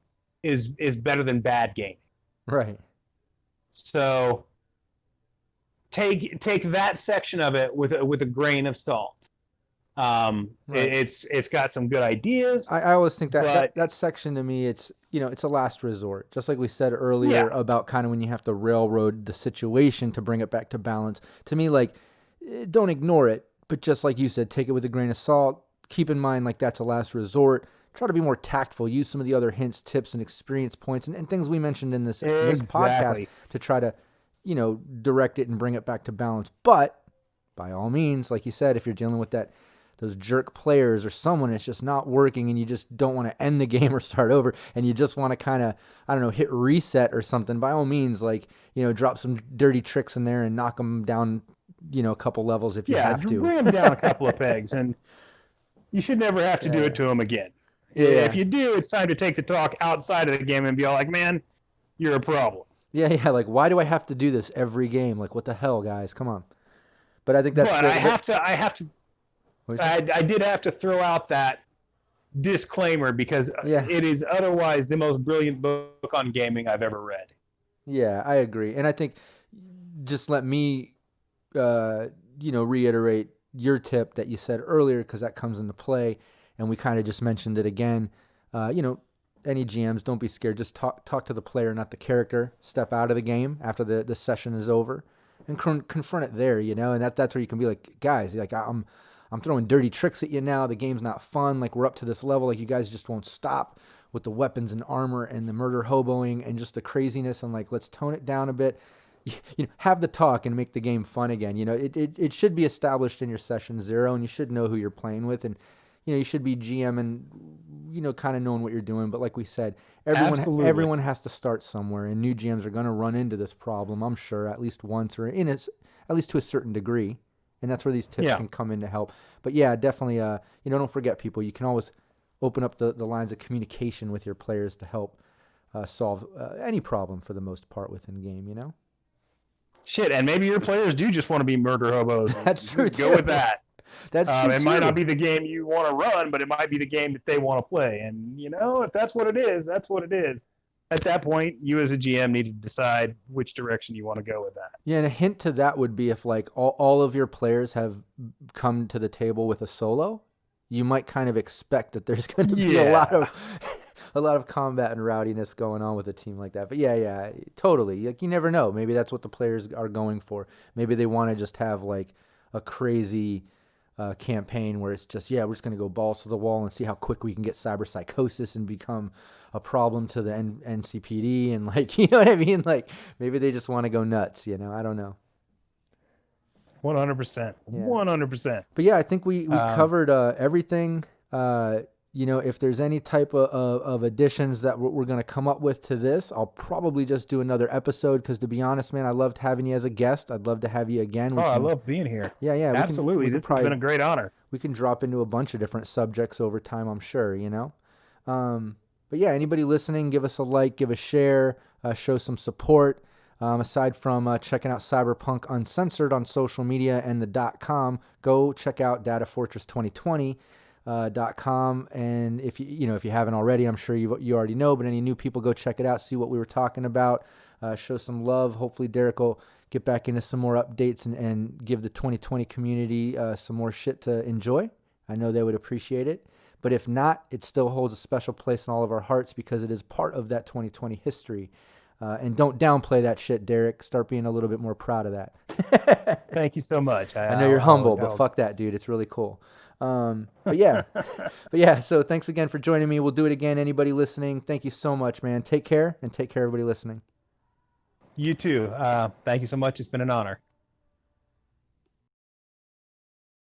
is better than bad gaming. Right. So take that section of it with a grain of salt. Right. It's got some good ideas. I always think that section to me, it's it's a last resort. Just like we said earlier about kind of when you have to railroad the situation to bring it back to balance. To me, don't ignore it, but just like you said, take it with a grain of salt. Keep in mind that's a last resort. Try to be more tactful. Use some of the other hints, tips, and experience points and things we mentioned in this podcast to try to direct it and bring it back to balance. But by all means, like you said, if you're dealing with those jerk players or someone that's just not working and you just don't want to end the game or start over and you just want to kind of, hit reset or something, by all means, drop some dirty tricks in there and knock them down, a couple levels if you have to. Bring them down a couple of pegs, and you should never have to do it to them again. Yeah. If you do, it's time to take the talk outside of the game and be all like, man, you're a problem. Yeah. Why do I have to do this every game? What the hell, guys? Come on. But I think that's. But I did have to throw out that disclaimer because it is otherwise the most brilliant book on gaming I've ever read. Yeah, I agree, and I think just let me, reiterate your tip that you said earlier because that comes into play, and we kind of just mentioned it again. Any GMs, don't be scared. Just talk to the player, not the character. Step out of the game after the session is over, and confront it there. And that's where you can be like, guys, I'm throwing dirty tricks at you now. The game's not fun. We're up to this level. You guys just won't stop with the weapons and armor and the murder hoboing and just the craziness. And let's tone it down a bit. Have the talk and make the game fun again. It should be established in your session 0, and you should know who you're playing with. And you should be GM and kind of knowing what you're doing. But like we said, everyone has to start somewhere, and new GMs are going to run into this problem, I'm sure, at least once or at least to a certain degree. And that's where these tips can come in to help. But yeah, definitely, don't forget, people. You can always open up the lines of communication with your players to help solve any problem for the most part within game, Shit, and maybe your players do just want to be murder hobos. That's true, too. Go with that. That's true, It might not be the game you want to run, but it might be the game that they want to play. And, if that's what it is, that's what it is. At that point, you as a GM need to decide which direction you want to go with that. Yeah, and a hint to that would be if all of your players have come to the table with a solo, you might kind of expect that there's going to be a lot of combat and rowdiness going on with a team like that. But yeah, totally. You never know. Maybe that's what the players are going for. Maybe they want to just have a crazy campaign where it's just, we're just going to go balls to the wall and see how quick we can get cyber psychosis and become a problem to the NCPD. And like, you know what I mean? Like maybe they just want to go nuts, you know, I don't know. 100%. 100%. But yeah, I think we covered everything. You know, if there's any type of additions that we're going to come up with to this, I'll probably just do another episode because, to be honest, man, I loved having you as a guest. I'd love to have you again. I love being here. Yeah. Absolutely. This has been a great honor. We can drop into a bunch of different subjects over time, I'm sure, you know. But yeah, anybody listening, give us a like, give a share, show some support. Aside from checking out Cyberpunk Uncensored on social media and the .com, go check out datafortress2020. .com, and if you haven't already, I'm sure you already know, but any new people, go check it out, see what we were talking about, show some love. Hopefully Deric will get back into some more updates and give the 2020 community some more shit to enjoy. I know they would appreciate it, but if not, it still holds a special place in all of our hearts because it is part of that 2020 history. And don't downplay that shit, Deric. Start being a little bit more proud of that. Thank you so much. I know you're humble, but fuck that, dude. It's really cool. But yeah, so thanks again for joining me. We'll do it again. Anybody listening, thank you so much, man. Take care, and take care, everybody listening. You too. Thank you so much. It's been an honor.